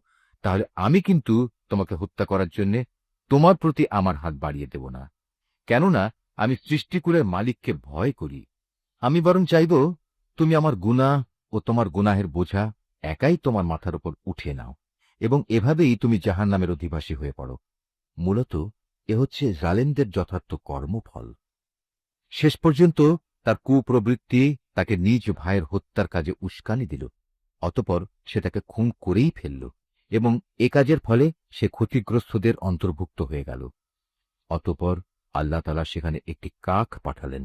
Speaker 1: তাহলে আমি কিন্তু তোমাকে হত্যা করার জন্য তোমার প্রতি আমার হাত বাড়িয়ে দেব না। কেননা আমি সৃষ্টিকুলের মালিককে ভয় করি। আমি বরং চাইব তুমি আমার গুনাহ ও তোমার গুনাহের বোঝা একাই তোমার মাথার উপর উঠিয়ে নাও এবং এভাবেই তুমি জাহান্নামের অধিবাসী হয়ে পড়ো। মূলত এ হচ্ছে জালেমদের যথার্থ কর্মফল। শেষ পর্যন্ত তার কুপ্রবৃত্তি তাকে নিজ ভাইয়ের হত্যার কাজে উস্কানি দিল। অতঃপর সে তাকে খুন করেই ফেলল এবং এ কাজের ফলে সে ক্ষতিগ্রস্তদের অন্তর্ভুক্ত হয়ে গেল। অতঃপর আল্লাহ তাআলা সেখানে একটি কাক পাঠালেন।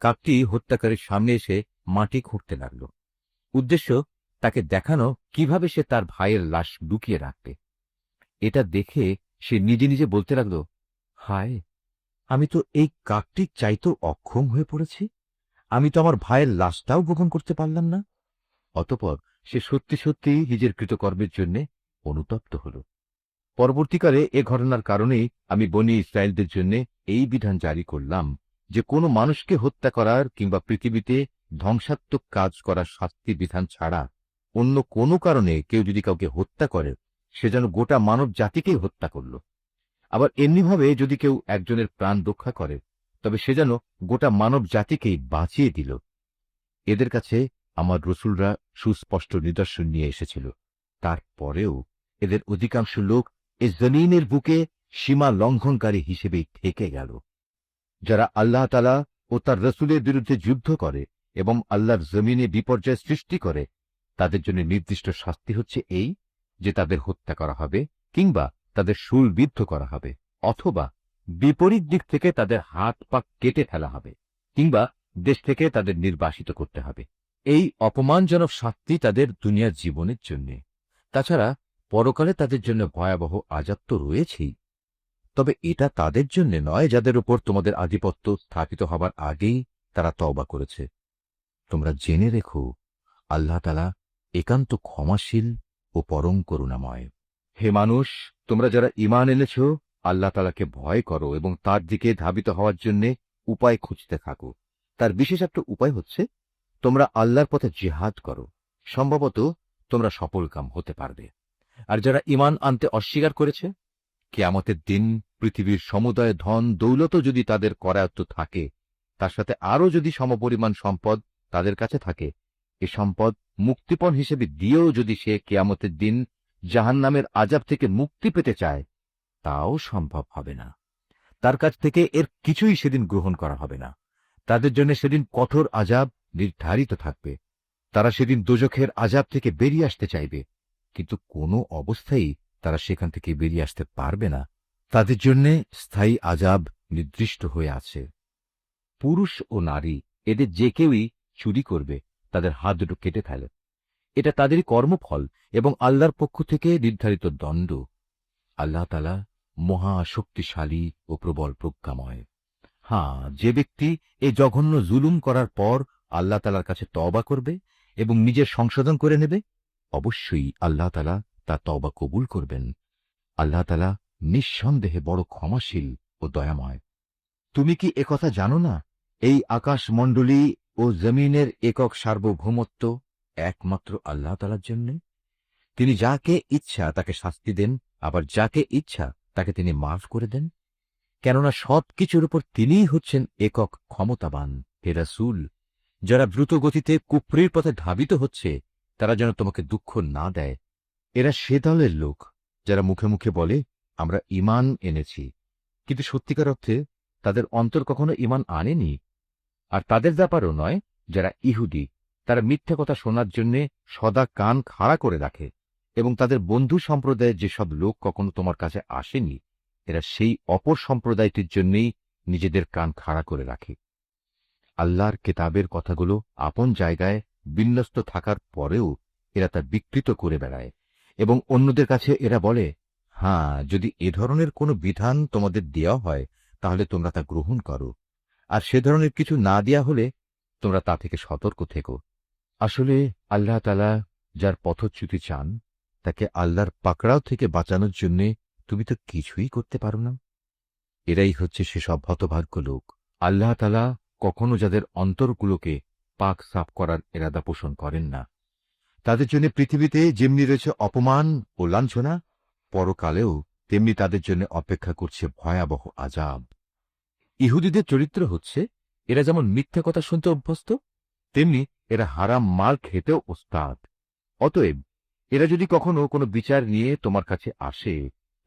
Speaker 1: কাকটি হত্যাকারীর সামনে এসে মাটি খুঁড়তে লাগল। উদ্দেশ্য তাকে দেখানো কিভাবে সে তার ভাইয়ের লাশ লুকিয়ে রাখবে। এটা দেখে সে নিজে নিজে বলতে লাগল, হায়, আমি তো এই কাকটির চাইতেও অক্ষম হয়ে পড়েছি। আমি তো আমার ভাইয়ের লাশটাও গোপন করতে পারলাম না। অতঃপর সে সত্যি সত্যি নিজের কৃতকর্মের জন্য অনুতপ্ত হল। পরবর্তীকালে এ ঘটনার কারণেই আমি বনী ইসরায়েলদের জন্য এই বিধান জারি করলাম যে কোনো মানুষকে হত্যা করার কিংবা পৃথিবীতে ধ্বংসাত্মক কাজ করার শাস্তি বিধান ছাড়া অন্য কোনো কারণে কেউ যদি কাউকে হত্যা করে, সে যেন গোটা মানব জাতিকেই হত্যা করল। আবার এমনিভাবে যদি কেউ একজনের প্রাণ রক্ষা করে, তবে সে যেন গোটা মানব জাতিকেই বাঁচিয়ে দিল। এদের কাছে আমার রসুলরা সুস্পষ্ট নিদর্শন নিয়ে এসেছিল, তারপরেও এদের অধিকাংশ লোক এ জমিনের বুকে সীমা লঙ্ঘনকারী হিসেবেই থেকে গেল। যারা আল্লাহ তাআলা ও তার রসুলের বিরুদ্ধে যুদ্ধ করে এবং আল্লাহর জমিনে বিপর্যয় সৃষ্টি করে, তাদের জন্য নির্দিষ্ট শাস্তি হচ্ছে এই যে তাদের হত্যা করা হবে কিংবা তাদের শূলবিদ্ধ করা হবে, অথবা বিপরীত দিক থেকে তাদের হাত পা কেটে ফেলা হবে কিংবা দেশ থেকে তাদের নির্বাসিত করতে হবে। এই অপমানজনক শাস্তি তাদের দুনিয়ার জীবনের জন্য। তাছাড়া পরকালে তাদের জন্য ভয়াবহ আযাব তো রয়েছেই। তবে এটা তাদের জন্য নয় যাদের উপর তোমাদের আধিপত্য স্থাপিত হবার আগেই তারা তওবা করেছে। তোমরা জেনে রেখো, আল্লাহ তাআলা একান্ত ক্ষমাশীল ও পরম করুণাময়। হে মানুষ, তোমরা যারা ঈমান এনেছ, আল্লাহ তাআলাকে ভয় করো এবং তার দিকে ধাবিত হওয়ার জন্য উপায় খুঁজতে থাকো। তার বিশেষ একটা উপায় হচ্ছে তোমরা আল্লাহর পথে জিহাদ করো। সম্ভবত তোমরা সফলকাম হতে পারবে। আর যারা ঈমান আনতে অস্বীকার করেছে, কিয়ামতের দিন পৃথিবীর সমুদয় ধন দৌলতও যদি তাদের করায়ত্ত থাকে, তার সাথে আরও যদি সমপরিমাণ সম্পদ তাদের কাছে থাকে, এ সম্পদ মুক্তিপণ হিসেবে দিয়েও যদি সে কিয়ামতের দিন জাহান্নামের আযাব থেকে মুক্তি পেতে চায়, তাও সম্ভব হবে না। তার কাছ থেকে এর কিছুই সেদিন গ্রহণ করা হবে না। তাদের জন্য সেদিন কঠোর আযাব নির্ধারিত থাকবে। তারা সেদিন দোজখের আযাব থেকে বেরিয়ে আসতে চাইবে, কিন্তু কোনো অবস্থায় তারা সেখান থেকে বেরিয়ে আসতে পারবে না। তাদের জন্য স্থায়ী আযাব নির্দিষ্ট হয়ে আছে। পুরুষ ও নারী এদের যে কেউই চুরি করবে, তাদের হাত দুটো কেটে ফেলে। এটা তাদেরই কর্মফল এবং আল্লাহর পক্ষ থেকে নির্ধারিত দণ্ড। আল্লাহ তাআলা মহা শক্তিশালী ও প্রবল প্রজ্ঞাময়। হ্যাঁ, যে ব্যক্তি এই জঘন্য জুলুম করার পর আল্লাহ তাআলার কাছে তওবা করবে এবং নিজের সংশোধন করে নেবে, অবশ্যই আল্লাহ তাআলা তার তওবা কবুল করবেন। আল্লাহ তাআলা নিঃসন্দেহে বড় ক্ষমাশীল ও দয়াময়। তুমি কি একথা জানো না, এই আকাশমণ্ডলী ও জমিনের একক সার্বভৌমত্ব একমাত্র আল্লাহ তাআলার জন্য? তিনি যাকে ইচ্ছা তাকে শাস্তি দেন, আবার যাকে ইচ্ছা তাকে তিনি মাফ করে দেন। কেননা সবকিছুর উপর তিনিই হচ্ছেন একক ক্ষমতাবান। হে রাসূল, যারা দ্রুত গতিতে কুফরির পথে ধাবিত হচ্ছে, তারা যেন তোমাকে দুঃখ না দেয়। এরা সে দলের লোক যারা মুখে মুখে বলে আমরা ঈমান এনেছি, কিন্তু সত্যিকার অর্থে তাদের অন্তর কখনো ঈমান আনেনি। আর তাদের ব্যাপারও নয় যারা ইহুদি, তারা মিথ্যা কথা শোনার জন্য সদা কান খাড়া করে রাখে, এবং তাদের বন্ধু সম্প্রদায়ের যেসব লোক কখনো তোমার কাছে আসেনি, এরা সেই অপর সম্প্রদায়টির জন্যই নিজেদের কান খাড়া করে রাখে। আল্লাহর কেতাবের কথাগুলো আপন জায়গায় বিন্যস্ত থাকার পরেও এরা তা বিকৃত করে বেড়ায়, এবং অন্যদের কাছে এরা বলে, হ্যাঁ, যদি এ ধরনের কোনো বিধান তোমাদের দেওয়া হয় তাহলে তোমরা তা গ্রহণ করো, আর সে ধরনের কিছু না দেয়া হলে তোমরা তা থেকে সতর্ক থেকো। আসলে আল্লাহ তাআলা যার পথচ্যুতি চান, তাকে আল্লাহর পাকড়াও থেকে বাঁচানোর জন্য তুমি তো কিছুই করতে পারো না। এরাই হচ্ছে সেসব হতভাগ্য লোক। আল্লাহ তাআলা কখনো যাদের অন্তরগুলোকে পাক সাফ করার ইরাদা পোষণ করেন না, তাদের জন্য পৃথিবীতে যেমনি রয়েছে অপমান ও লাঞ্ছনা, পরকালেও তেমনি তাদের জন্য অপেক্ষা করছে ভয়াবহ আযাব। ইহুদিদের চরিত্র হচ্ছে, এরা যেমন মিথ্যা কথা শুনতে অভ্যস্ত, তেমনি এরা হারাম মাল খেতেও ওস্তাদ। অতএব এরা যদি কখনো কোনো বিচার নিয়ে তোমার কাছে আসে,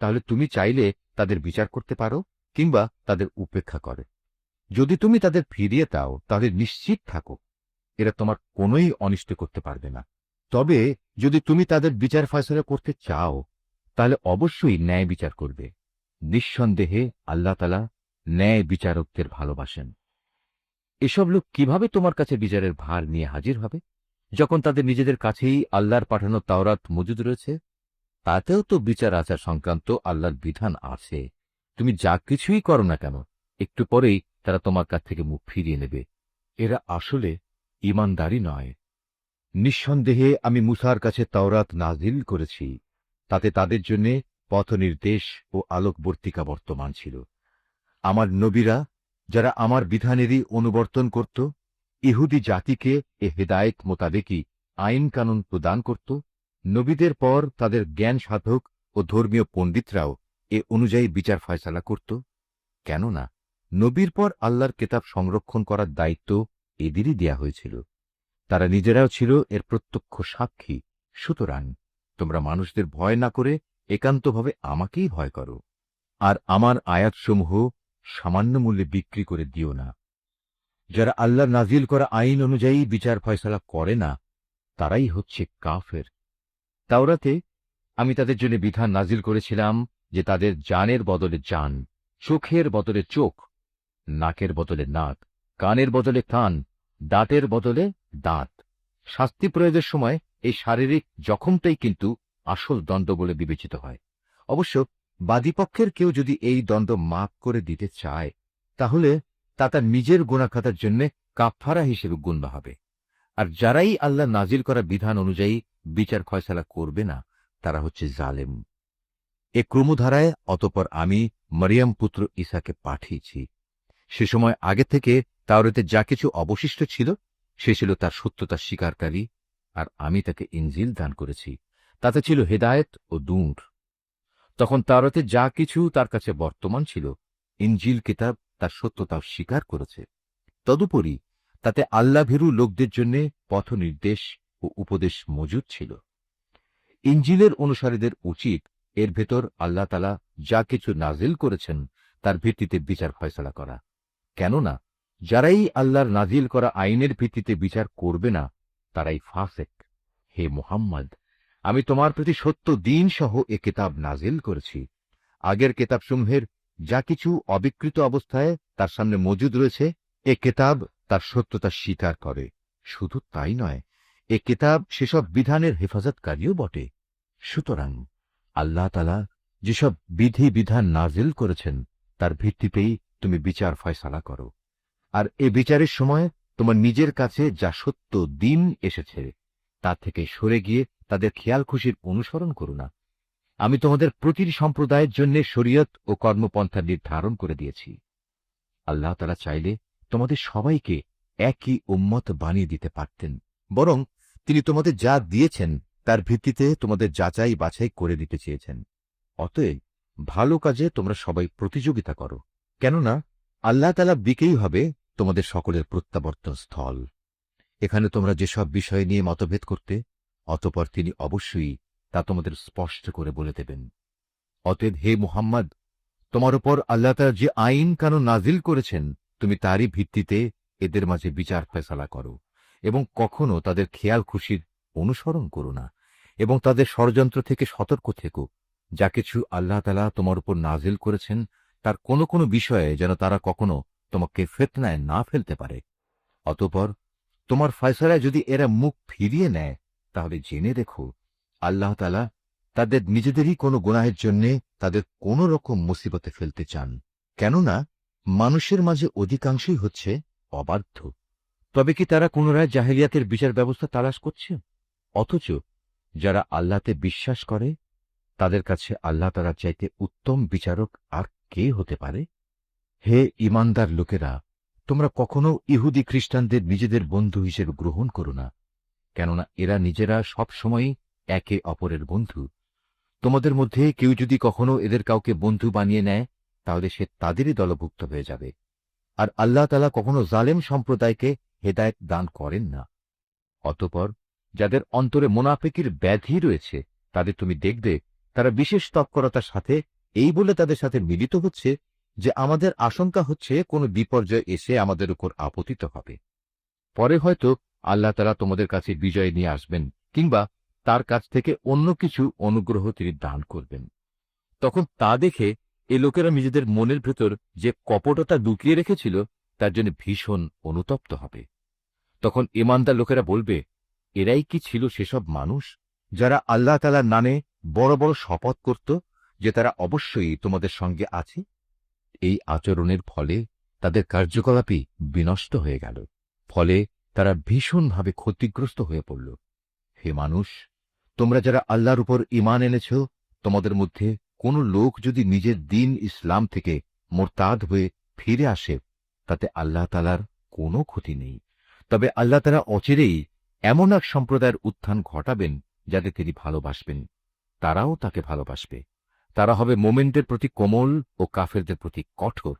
Speaker 1: তাহলে তুমি চাইলে তাদের বিচার করতে পারো কিংবা তাদের উপেক্ষা করে। যদি তুমি তাদের ফিরিয়ে দাও, তাহলে নিশ্চিত থাকো এরা তোমার কোনোই অনিষ্ট করতে পারবে না। তবে যদি তুমি তাদের বিচার ফয়সালা করতে চাও, তাহলে অবশ্যই ন্যায় বিচার করবে। নিঃসন্দেহে আল্লাহ তাআলা ন্যায় বিচারকদের ভালোবাসেন। এসব লোক কিভাবে তোমার কাছে বিচারের ভার নিয়ে হাজির হবে, যখন তাদের নিজেদের কাছেই আল্লাহর পাঠানো তাওরাত মজুদ রয়েছে? তাতেও তো বিচার আচার সংক্রান্ত আল্লাহর বিধান আছে। তুমি যা কিছুই করো না কেন, একটু পরেই তারা তোমার কাছ থেকে মুখ ফিরিয়ে নেবে। এরা আসলে ঈমানদারই নয়। নিঃসন্দেহে আমি মুসার কাছে তাওরাত নাজিল করেছি, তাতে তাদের জন্য পথনির্দেশ ও আলোকবর্তিকা বর্তমান ছিল। আমার নবীরা, যারা আমার বিধানেরই অনুবর্তন করত, ইহুদি জাতিকে এ হেদায়েত মোতাবেকই আইন কানুন প্রদান করত। নবীদের পর তাদের জ্ঞান সাধক ও ধর্মীয় পণ্ডিতরাও এ অনুযায়ী বিচার ফয়সালা করত। কেননা নবীর পর আল্লাহর কেতাব সংরক্ষণ করার দায়িত্ব এদেরই দেয়া হয়েছিল। তারা নিজেরাও ছিল এর প্রত্যক্ষ সাক্ষী। সুতরাং তোমরা মানুষদের ভয় না করে একান্তভাবে আমাকেই ভয় করো, আর আমার আয়াতসমূহ সামান্য মূল্যে বিক্রি করে দিও না। যারা আল্লাহর নাজিল করা আইন অনুযায়ী বিচার ফয়সালা করে না, তারাই হচ্ছে কাফের। তাওরাতে আমি তাদের জন্য বিধান নাজিল করেছিলাম যে তাদের জানের বদলে জান, চোখের বদলে চোখ, নাকের বদলে নাক, কানের বদলে কান, দাঁতের বদলে দাঁত। শাস্তি প্রয়োগের সময় এই শারীরিক জখমটাই কিন্তু আসল দণ্ড বলে বিবেচিত হয়। অবশ্য বাদীপক্ষের কেউ যদি এই দণ্ড মাফ করে দিতে চায়, তাহলে তা তার নিজের গুনাহখাতার জন্য কাফফারা হিসেবে গণ্য হবে। আর যারাই আল্লাহ নাজিল করা বিধান অনুযায়ী বিচার ফয়সালা করবে না, তারা হচ্ছে জালেম। এ ক্রমধারায় অতঃপর আমি মরিয়ম পুত্র ঈসাকে পাঠিয়েছি। সে সময় আগে থেকে তাওরাতে যা কিছু অবশিষ্ট ছিল, সে ছিল তার সত্যতা স্বীকারকারী, আর আমি তাকে ইনজিল দান করেছি, তাতে ছিল হেদায়েত ও নূর। তখন তাওরাতে যা কিছু তার কাছে বর্তমান ছিল, ইনজিল কিতাব তার সত্যতা স্বীকার করেছে। তদুপরি তাতে আল্লাহভীরু লোকদের জন্য পথ নির্দেশ ও উপদেশ মজুদ ছিল। ইনজিলের অনুসারীদের উচিত এর ভেতর আল্লাহ তাআলা যা কিছু নাজিল করেছেন তার ভিত্তিতে বিচার ফয়সালা করা। কেননা যারাই আল্লাহর নাজিল করা আইনের ভিত্তিতে বিচার করবে না, তারাই ফাসেক। হে মুহাম্মদ, আমি তোমার প্রতি সত্য দিন সহ এ কিতাব নাজিল করেছি। আগের কিতাবসমূহের যা কিছু অবিকৃত অবস্থায় তার সামনে মজুদ রয়েছে, এ কিতাব তার সত্যতা স্বীকার করে। শুধু তাই নয়, এ কিতাব সেসব বিধানের হেফাজতকারীও বটে। সুতরাং আল্লাহ তাআলা যেসব বিধি বিধান নাজিল করেছেন তার ভিত্তিতেই তুমি বিচার ফয়সালা করো। আর এ বিচারের সময় তোমার নিজের কাছে যা সত্য দিন এসেছে তা থেকে সরে গিয়ে তাদের খেয়াল খুশির অনুসরণ করো না। আমি তোমাদের প্রতিটি সম্প্রদায়ের জন্য শরীয়ত ও কর্মপন্থা নির্ধারণ করে দিয়েছি। আল্লাহ তাআলা চাইলে তোমাদের সবাইকে একই উম্মত বানিয়ে দিতে পারতেন, বরং তিনি তোমাদের যা দিয়েছেন তার ভিত্তিতে তোমাদের যাচাই বাছাই করে দিতে চেয়েছেন। অতএব ভালো কাজে তোমরা সবাই প্রতিযোগিতা করো, কেননা আল্লাহ তাআলা দিকেই হবে তোমাদের সকলের প্রত্যাবর্তন স্থল। এখানে তোমরা যেসব বিষয় নিয়ে মতভেদ করতে, অতঃপর তিনি অবশ্যই তা তোমাদের স্পষ্ট করে বলে দেবেন। অতএব হে মুহাম্মদ, তোমার উপর আল্লাহ তাআলা যে আইন কানুন নাজিল করেছেন, তুমি তারই ভিত্তিতে এদের মাঝে বিচার ফয়সালা করো, এবং কখনো তাদের খেয়াল খুশির অনুসরণ করো না, এবং তাদের ষড়যন্ত্র থেকে সতর্ক থেকো। যা কিছু আল্লাহ তাআলা তোমার উপর নাজিল করেছেন তার কোনো কোনো বিষয়ে যেন তারা কখনো তোমাকে ফিতনায় না ফেলতে পারে। অতঃপর তোমার ফয়সালায় যদি এরা মুখ ফিরিয়ে নেয়, তাহলে জেনে রেখো আল্লাহ তাআলা তাদের নিজেদেরই কোনো গুনাহের জন্য তাদের কোনো রকম মুসিবতে ফেলতে চান। কেননা মানুষের মাঝে অধিকাংশই হচ্ছে অবাধ্য। তবে কি তারা পুনরায় জাহেলিয়াতের বিচার ব্যবস্থা তালাশ করছে? অথচ যারা আল্লাহতে বিশ্বাস করে তাদের কাছে আল্লাহ তাআলার চাইতে উত্তম বিচারক আর কে হতে পারে? হে ঈমানদার লোকেরা, তোমরা কখনো ইহুদি খ্রিস্টানদের নিজেদের বন্ধু হিসেবে গ্রহণ করো না, কেননা এরা নিজেরা সবসময়ই একে অপরের বন্ধু। তোমাদের মধ্যে কেউ যদি কখনো এদের কাউকে বন্ধু বানিয়ে নেয়, তাহলে সে তাদেরই দলভুক্ত হয়ে যাবে। আর আল্লাহ তাআলা কখনো জালেম সম্প্রদায়কে হেদায়েত দান করেন না। অতঃপর যাদের অন্তরে মুনাফিকির ব্যাধি রয়েছে, তাদের তুমি দেখবে তারা বিশেষ তৎপরতার সাথে এই বলে তাদের সাথে মিলিত হচ্ছে যে আমাদের আশঙ্কা হচ্ছে কোনো বিপর্যয় এসে আমাদের উপর আপতিত হবে। পরে হয়তো আল্লাহ তাআলা তোমাদের কাছে বিজয় নিয়ে আসবেন, কিংবা তার কাছ থেকে অন্য কিছু অনুগ্রহ তিনি দান করবেন। তখন তা দেখে এ লোকেরা নিজেদের মনের ভেতর যে কপটতা লুকিয়ে রেখেছিল তার জন্য ভীষণ অনুতপ্ত হবে। তখন ঈমানদার লোকেরা বলবে, এরাই কি ছিল সেসব মানুষ যারা আল্লাহ তাআলার নামে বড় বড় শপথ করত যে তারা অবশ্যই তোমাদের সঙ্গে আছে? এই আচরণের ফলে তাদের কার্যকলাপই বিনষ্ট হয়ে গেল। ফলে তারা ভীষণভাবে ক্ষতিগ্রস্ত হয়ে পড়ল। হে মানুষ, তোমরা যারা আল্লাহর উপর ঈমান এনেছ, তোমাদের মধ্যে কোন লোক যদি নিজের দিন ইসলাম থেকে মোরতাদ হয়ে ফিরে আসে, তাতে আল্লাহ তাআলার কোনো ক্ষতি নেই। তবে আল্লাহ তাআলা অচিরেই এমন এক সম্প্রদায়ের উত্থান ঘটাবেন যাদের তিনি ভালোবাসবেন, তারাও তাকে ভালোবাসবে। তারা হবে মোমেনদের প্রতি কোমল ও কাফেরদের প্রতি কঠোর।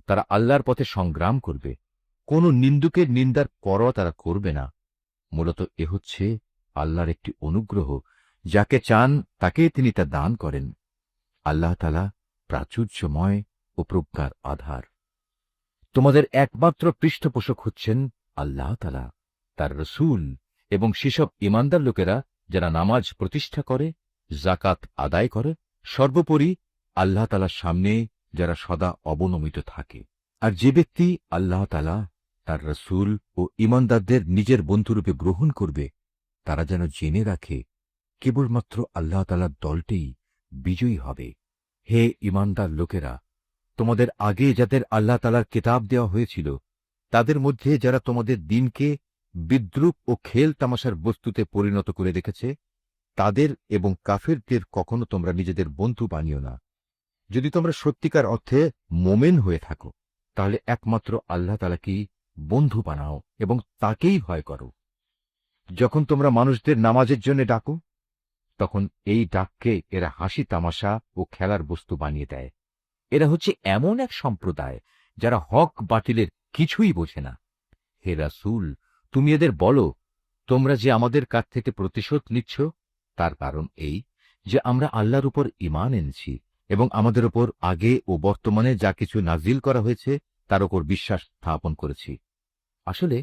Speaker 1: তারা আল্লাহর পথে সংগ্রাম করবে, কোন নিন্দুকের নিন্দার পরোয়া তারা করবে না। মূলত এ হচ্ছে আল্লাহর একটি অনুগ্রহ, যাকে চান তাকে তিনি তা দান করেন। আল্লাহ তাআলা প্রাচুর্যময় ও প্রজ্ঞার আধার। তোমাদের একমাত্র পৃষ্ঠপোষক হচ্ছেন আল্লাহ তাআলা, তার রসূল এবং সেসব ঈমানদার লোকেরা যারা নামাজ প্রতিষ্ঠা করে, যাকাত আদায় করে, সর্বোপরি আল্লাহ তাআলার সামনে যারা সদা অবনমিত থাকে। আর যে ব্যক্তি আল্লাহ তাআলা, তার রসূল ও ঈমানদারদের নিজের বন্ধুরূপে গ্রহণ করবে, তারা যেন জেনে রাখে কেবলমাত্র আল্লাহ তাআলার দলটিই বিজয়ী হবে। হে ঈমানদার লোকেরা, তোমাদের আগে যাদের আল্লাহ তাআলার কিতাব দেওয়া হয়েছিল, তাদের মধ্যে যারা তোমাদের দিনকে বিদ্রূপ ও খেল তামাশার বস্তুতে পরিণত করে রেখেছে, তাদের এবং কাফেরদের কখনো তোমরা নিজেদের বন্ধু বানিও না। যদি তোমরা সত্যিকার অর্থে মোমেন হয়ে থাকো, তাহলে একমাত্র আল্লাহ তাআলাকেই বন্ধু বানাও এবং তাকেই ভয় করো। যখন তোমরা মানুষদের নামাজের জন্য ডাকো, তখন এই ডাককে এরা হাসি তামাশা ও খেলার বস্তু বানিয়ে দেয়। এরা হচ্ছে এমন এক সম্প্রদায় যারা হক বাতিলের কিছুই বোঝে না। হে রাসূল, তুমি এদের বলো, তোমরা যে আমাদের কাছ থেকে প্রতিশোধ নিচ্ছ, তার কারণ এই যে আমরা আল্লাহর উপর ঈমান এনেছি এবং আমাদের উপর আগে ও বর্তমানে যা কিছু নাজিল করা হয়েছে তার উপর বিশ্বাস স্থাপন করেছি। আসলে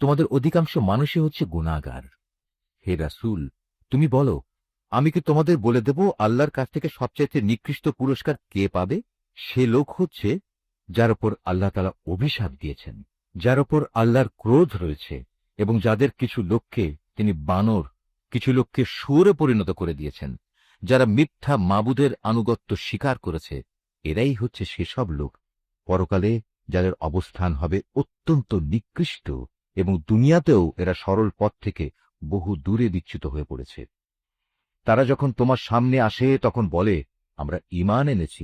Speaker 1: তোমাদের অধিকাংশ মানুষই হচ্ছে গুনাহগার। হে রাসূল, তুমি বলো, আমি কি তোমাদের বলে দেব আল্লাহর কাছ থেকে সবচাইতে নিকৃষ্ট পুরস্কার কে পাবে? সে লোক হচ্ছে যার উপর আল্লাহ তাআলা অভিশাপ দিয়েছেন, যার উপর আল্লাহর ক্রোধ রয়েছে এবং যাদের কিছু লোককে তিনি বানর, কিছু লোককে শুয়োরে পরিণত করে দিয়েছেন, যারা মিথ্যা মাবুদের আনুগত্য স্বীকার করেছে। এরাই হচ্ছে সেসব লোক পরকালে যাদের অবস্থান হবে অত্যন্ত নিকৃষ্ট এবং দুনিয়াতেও এরা সরল পথ থেকে বহু দূরে বিচ্যুত হয়ে পড়েছে। তারা যখন তোমার সামনে আসে তখন বলে, আমরা ঈমান এনেছি।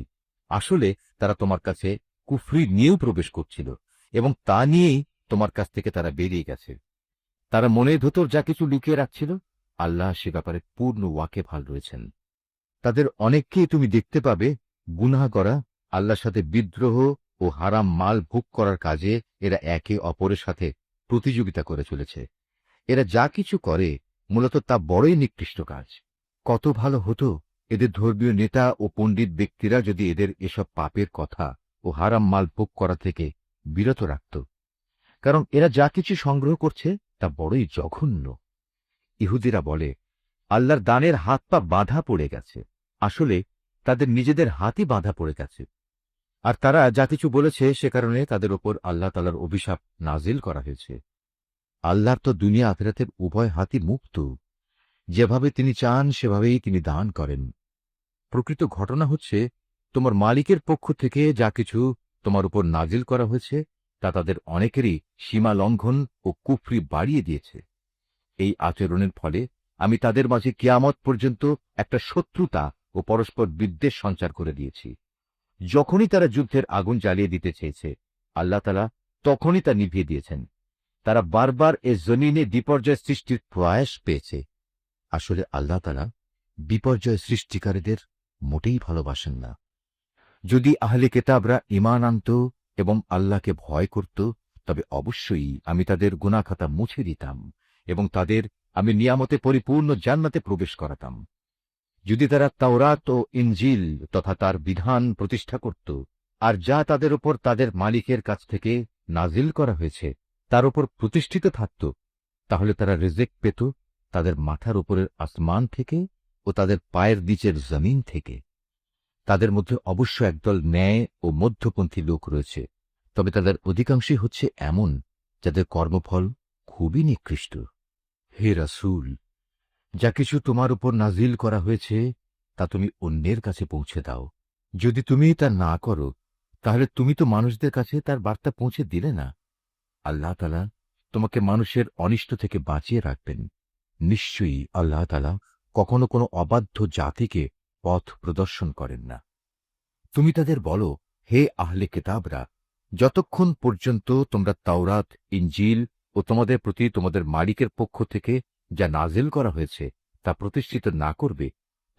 Speaker 1: আসলে তারা তোমার কাছে কুফরি নিয়েও প্রবেশ করছিল এবং তা নিয়েই তোমার কাছ থেকে তারা বেরিয়ে গেছে। তারা মনের ভেতর যা কিছু লুকিয়ে রাখছিল, আল্লাহ সে ব্যাপারে পূর্ণ ওয়াকিবহাল রয়েছেন। তাদের অনেককেই তুমি দেখতে পাবে গুনাহ করা, আল্লাহর সাথে বিদ্রোহ ও হারাম মাল ভোগ করার কাজে এরা একে অপরের সাথে প্রতিযোগিতা করে চলেছে। এরা যা কিছু করে মূলত তা বড়ই নিকৃষ্ট কাজ। কত ভালো হতো এদের ধর্মীয় নেতা ও পণ্ডিত ব্যক্তিরা যদি এদের এসব পাপের কথা ও হারাম মাল ভোগ করা থেকে বিরত রাখত, কারণ এরা যা কিছু সংগ্রহ করছে তা বড়ই জঘন্য। ইহুদিরা বলে, আল্লাহর দানের হাত পা বাঁধা পড়ে গেছে। আসলে তাদের নিজেদের হাতই বাঁধা পড়ে গেছে। আর তারা যা কিছু বলেছে সে কারণে তাদের ওপর আল্লাহ তাআলার অভিশাপ নাজিল করা হয়েছে। আল্লাহর তো দুনিয়া আখিরাতের উভয় হাতই মুক্ত। যেভাবে তিনি চান সেভাবেই তিনি দান করেন। প্রকৃত ঘটনা হচ্ছে, তোমার মালিকের পক্ষ থেকে যা কিছু তোমার উপর নাজিল করা হয়েছে তা তাদের অনেকেরই সীমা লঙ্ঘন ও কুফরি বাড়িয়ে দিয়েছে। এই আচরণের ফলে আমি তাদের মাঝে কিয়ামত পর্যন্ত একটা শত্রুতা ও পরস্পর বিদ্বেষ সঞ্চার করে দিয়েছি। যখনই তারা যুদ্ধের আগুন জ্বালিয়ে দিতে চেয়েছে, আল্লাহ তাআলা তখনই তা নিভিয়ে দিয়েছেন। তারা বারবার এ জমিনে বিপর্যয় সৃষ্টির প্রয়াস পেয়েছে। আসলে আল্লাহ তাআলা বিপর্যয় সৃষ্টিকারীদের মোটেই ভালোবাসেন না। যদি আহলে কিতাবরা ঈমান আনত এবং আল্লাহকে ভয় করত, তবে অবশ্যই আমি তাদের গুনাহ খাতা মুছে দিতাম এবং তাদের আমি নিয়ামতে পরিপূর্ণ জান্নাতে প্রবেশ করাতাম। যদি তারা তাওরাত ও ইনজিল তথা তার বিধান প্রতিষ্ঠা করত, আর যা তাদের উপর তাদের মালিকের কাছ থেকে নাজিল করা হয়েছে তার উপর প্রতিষ্ঠিত থাকত, তাহলে তারা রিজিক পেত তাদের মাথার উপরের আসমান থেকে ও তাদের পায়ের নিচের জমিন থেকে। তাদের মধ্যে অবশ্য একদল ন্যায় ও মধ্যপন্থী লোক রয়েছে, তবে তাদের অধিকাংশই হচ্ছে এমন যাদের কর্মফল খুবই নিকৃষ্ট। হে রাসূল, যা কিছু তোমার উপর নাজিল করা হয়েছে তা তুমি অন্যের কাছে পৌঁছে দাও। যদি তুমি তা না করো তাহলে তুমি তো মানুষদের কাছে তার বার্তা পৌঁছে দিলে না। আল্লাহ তাআলা তোমাকে মানুষের অনিষ্ট থেকে বাঁচিয়ে রাখবেন। নিশ্চয়ই আল্লাহ তাআলা কখনো কোনো অবাধ্য জাতিকে পথ প্রদর্শন করেন না। তুমি তাদের বলো, হে আহলে কিতাবরা, যতক্ষণ পর্যন্ত তোমরা তাওরাত, ইনজিল ও তোমাদের প্রতি তোমাদের মালিকের পক্ষ থেকে যা নাজিল করা হয়েছে তা প্রতিষ্ঠিত না করবে,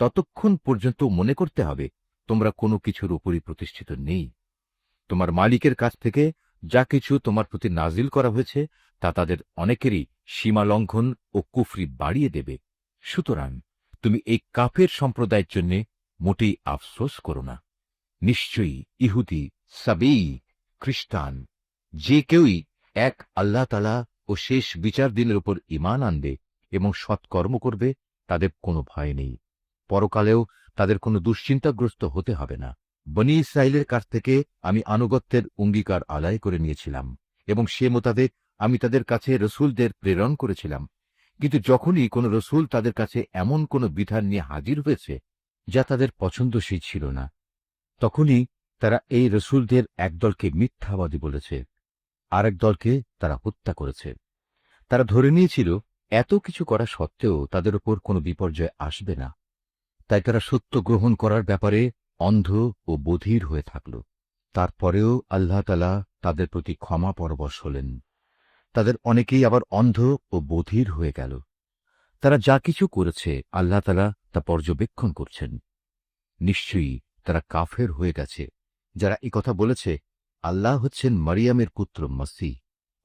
Speaker 1: ততক্ষণ পর্যন্ত মনে করতে হবে তোমরা কোনো কিছুর উপরই প্রতিষ্ঠিত নেই। তোমার মালিকের কাছ থেকে যা কিছু তোমার প্রতি নাজিল করা হয়েছে তা তাদের অনেকেরই সীমা লঙ্ঘন ও কুফরি বাড়িয়ে দেবে। সুতরাং তুমি এই কাফের সম্প্রদায়ের জন্য মোটেই আফসোস করো না। নিশ্চয়ই ইহুদি, সাবেয়ী, খ্রিস্টান যে কেউই এক আল্লাহ তাআলা ও শেষ বিচার দিনের উপর ঈমান আনবে এবং সৎকর্ম করবে তাদের কোনো ভয় নেই। পরকালেও তাদের কোনো দুশ্চিন্তাগ্রস্ত হতে হবে না। বনী ইসরাইলের কাছ থেকে আমি আনুগত্যের অঙ্গীকার আদায় করে নিয়েছিলাম এবং সে মোতাবেক আমি তাদের কাছে রসুলদের প্রেরণ করেছিলাম। কিন্তু যখনই কোনো রসুল তাদের কাছে এমন কোনো বিধান নিয়ে হাজির হয়েছে যা তাদের পছন্দসই ছিল না, তখনই তারা এই রসুলদের একদলকে মিথ্যাবাদী বলেছে, আরেক দলকে তারা হত্যা করেছে। তারা ধরে নিয়েছিল এত কিছু করা সত্ত্বেও তাদের উপর কোনো বিপর্যয় আসবে না, তাই তারা সত্য গ্রহণ করার ব্যাপারে অন্ধ ও বধির হয়ে থাকল। তারপরেও আল্লাহ তাআলা তাদের প্রতি ক্ষমা পরবশ হলেন। তাদের অনেকেই আবার অন্ধ ও বধির হয়ে গেল। তারা যা কিছু করেছে আল্লাহ তাআলা তা পর্যবেক্ষণ করছেন। নিশ্চয়ই তারা কাফের হয়ে গেছে যারা একথা বলেছে আল্লাহ হচ্ছেন মারিয়ামের পুত্র মসীহ,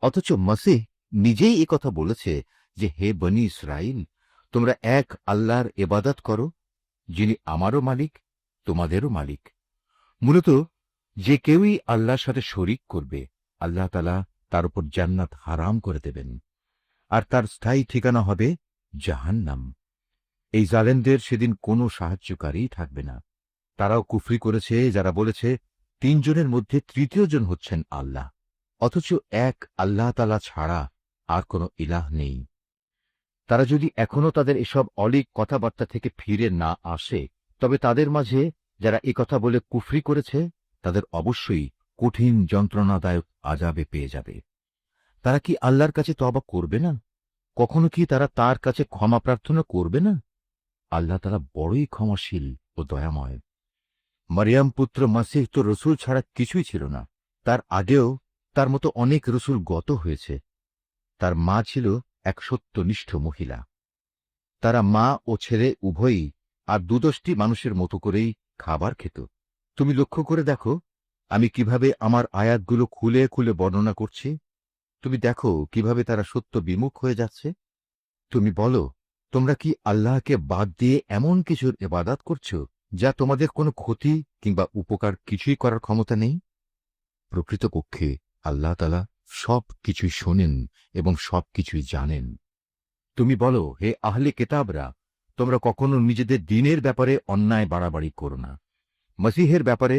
Speaker 1: অথচ মসীহ নিজেই একথা বলেছে যে, হে বনী ইসরাইল, তোমরা এক আল্লাহর ইবাদত করো, যিনি আমারও মালিক, তোমাদেরও মালিক। মূলত যে কেউই আল্লাহর সাথে শরিক করবে আল্লাহ তাআলা তার উপর জান্নাত হারাম করে দেবেন, আর তার স্থায়ী ঠিকানা হবে জাহান্নাম। এই জালেমদের সেদিন কোনো সাহায্যকারী থাকবে না। তারাও কুফরি করেছে যারা বলেছে তিনজনের মধ্যে তৃতীয় জন হচ্ছেন আল্লাহ, অথচ এক আল্লাহ তাআলা ছাড়া আর কোনো ইলাহ নেই। তারা যদি এখনো তাদের এসব অলীক কথাবার্তা থেকে ফিরে না আসে, তবে তাদের মাঝে যারা একথা বলে কুফরি করেছে তাদের অবশ্যই কঠিন যন্ত্রণাদায়ক আযাবে পেয়ে যাবে। তারা কি আল্লাহর কাছে তওবা করবে না? কখনো কি তারা তার কাছে ক্ষমা প্রার্থনা করবে না? আল্লাহ তাআলা বড়ই ক্ষমাশীল ও দয়াময়। মারিয়াম পুত্র মসীহ তো রসুল ছাড়া কিছুই ছিল না। তার আগেও তার মতো অনেক রসুল গত হয়েছে। তার মা ছিল এক সত্যনিষ্ঠ মহিলা। তারা মা ও ছেলে উভয়ই আর দুদশটি মানুষের মতো করেই খাবার খেত। তুমি লক্ষ্য করে দেখো আমি কিভাবে আমার আয়াতগুলো খুলে খুলে বর্ণনা করছি। তুমি দেখো কিভাবে তারা সত্য বিমুখ হয়ে যাচ্ছে। তুমি বলো, তোমরা কি আল্লাহকে বাদ দিয়ে এমন কিছুর ইবাদত করছো যা তোমাদের কোনো ক্ষতি কিংবা উপকার কিছুই করার ক্ষমতা নেই? প্রকৃতপক্ষে আল্লাহ তাআলা সব কিছুই শোনেন এবং সব কিছুই জানেন। তুমি বলো, হে আহলে কিতাবরা, তোমরা কখনো নিজেদের দ্বীনের ব্যাপারে অন্যায় বাড়াবাড়ি করো না। মসীহের ব্যাপারে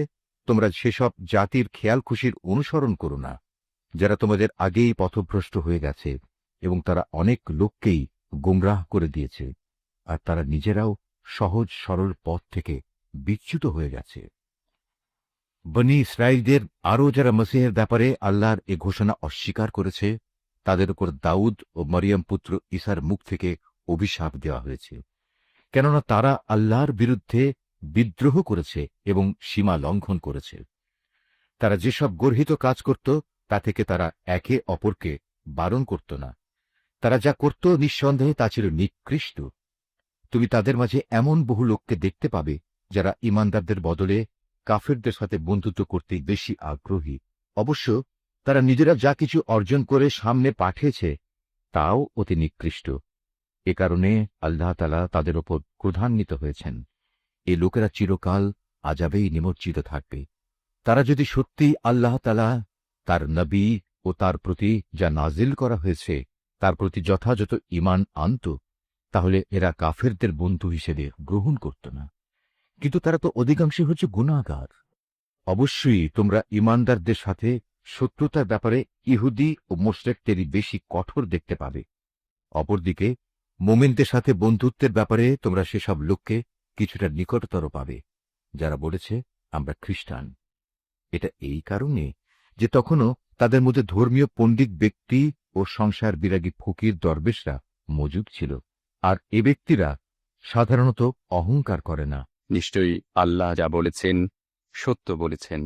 Speaker 1: তোমরা সেসব জাতির খেয়াল খুশির অনুসরণ করো না যারা তোমাদের আগেই পথভ্রষ্ট হয়ে গেছে এবং তারা অনেক লোককেই গোমরাহ করে দিয়েছে, আর তারা নিজেরাও সহজ সরল পথ থেকে বিচ্যুত হয়ে গেছে। বনী ইসরাইলদের আরও যারা মসীহের ব্যাপারে আল্লাহর এ ঘোষণা অস্বীকার করেছে তাদের উপর দাউদ ও মরিয়ম পুত্র ঈসার মুখ থেকে অভিশাপ দেওয়া হয়েছে, কেননা তারা আল্লাহর বিরুদ্ধে বিদ্রোহ করেছে এবং সীমা লঙ্ঘন করেছে। তারা যেসব গর্হিত কাজ করত তা থেকে তারা একে অপরকে বারণ করত না। তারা যা করত নিঃসন্দেহে তা ছিল নিকৃষ্ট। তুমি তাদের মাঝে এমন বহু লোককে দেখতে পাবে যারা ঈমানদারদের বদলে কাফেরদের সাথে বন্ধুত্ব করতেই বেশি আগ্রহী। অবশ্য তারা নিজেরা যা কিছু অর্জন করে সামনে পাঠিয়েছে তাও অতি নিকৃষ্ট। এ কারণে আল্লাহ তাআলা তাদের ওপর ক্রোধান্বিত হয়েছেন। এ লোকেরা চিরকাল আযাবেই নিমজ্জিত থাকবে। তারা যদি সত্যিই আল্লাহ তাআলা, তার নবী ও তার প্রতি যা নাজিল করা হয়েছে তার প্রতি যথাযথ ঈমান আনত, তাহলে এরা কাফেরদের বন্ধু হিসেবে গ্রহণ করত না। কিন্তু তারা তো অধিকাংশই হচ্ছে গুনাহগার। অবশ্যই তোমরা ঈমানদারদের সাথে শত্রুতার ব্যাপারে ইহুদি ও মুশরিকদেরই বেশি কঠোর দেখতে পাবে। অপরদিকে মোমেনদের সাথে বন্ধুত্বের ব্যাপারে তোমরা সেসব লোককে কিছুটা নিকটতর পাবে যারা বলেছে আমরা খ্রিস্টান। এটা এই কারণে যে তখনও তাদের মধ্যে ধর্মীয় পণ্ডিত ব্যক্তি ও সংসার বিরাগী ফকির দরবেশরা মজুদ ছিল, আর এ ব্যক্তিরা সাধারণত অহংকার করে না।
Speaker 2: নিশ্চয়ই আল্লাহ যা বলেছেন সত্য বলেছেন।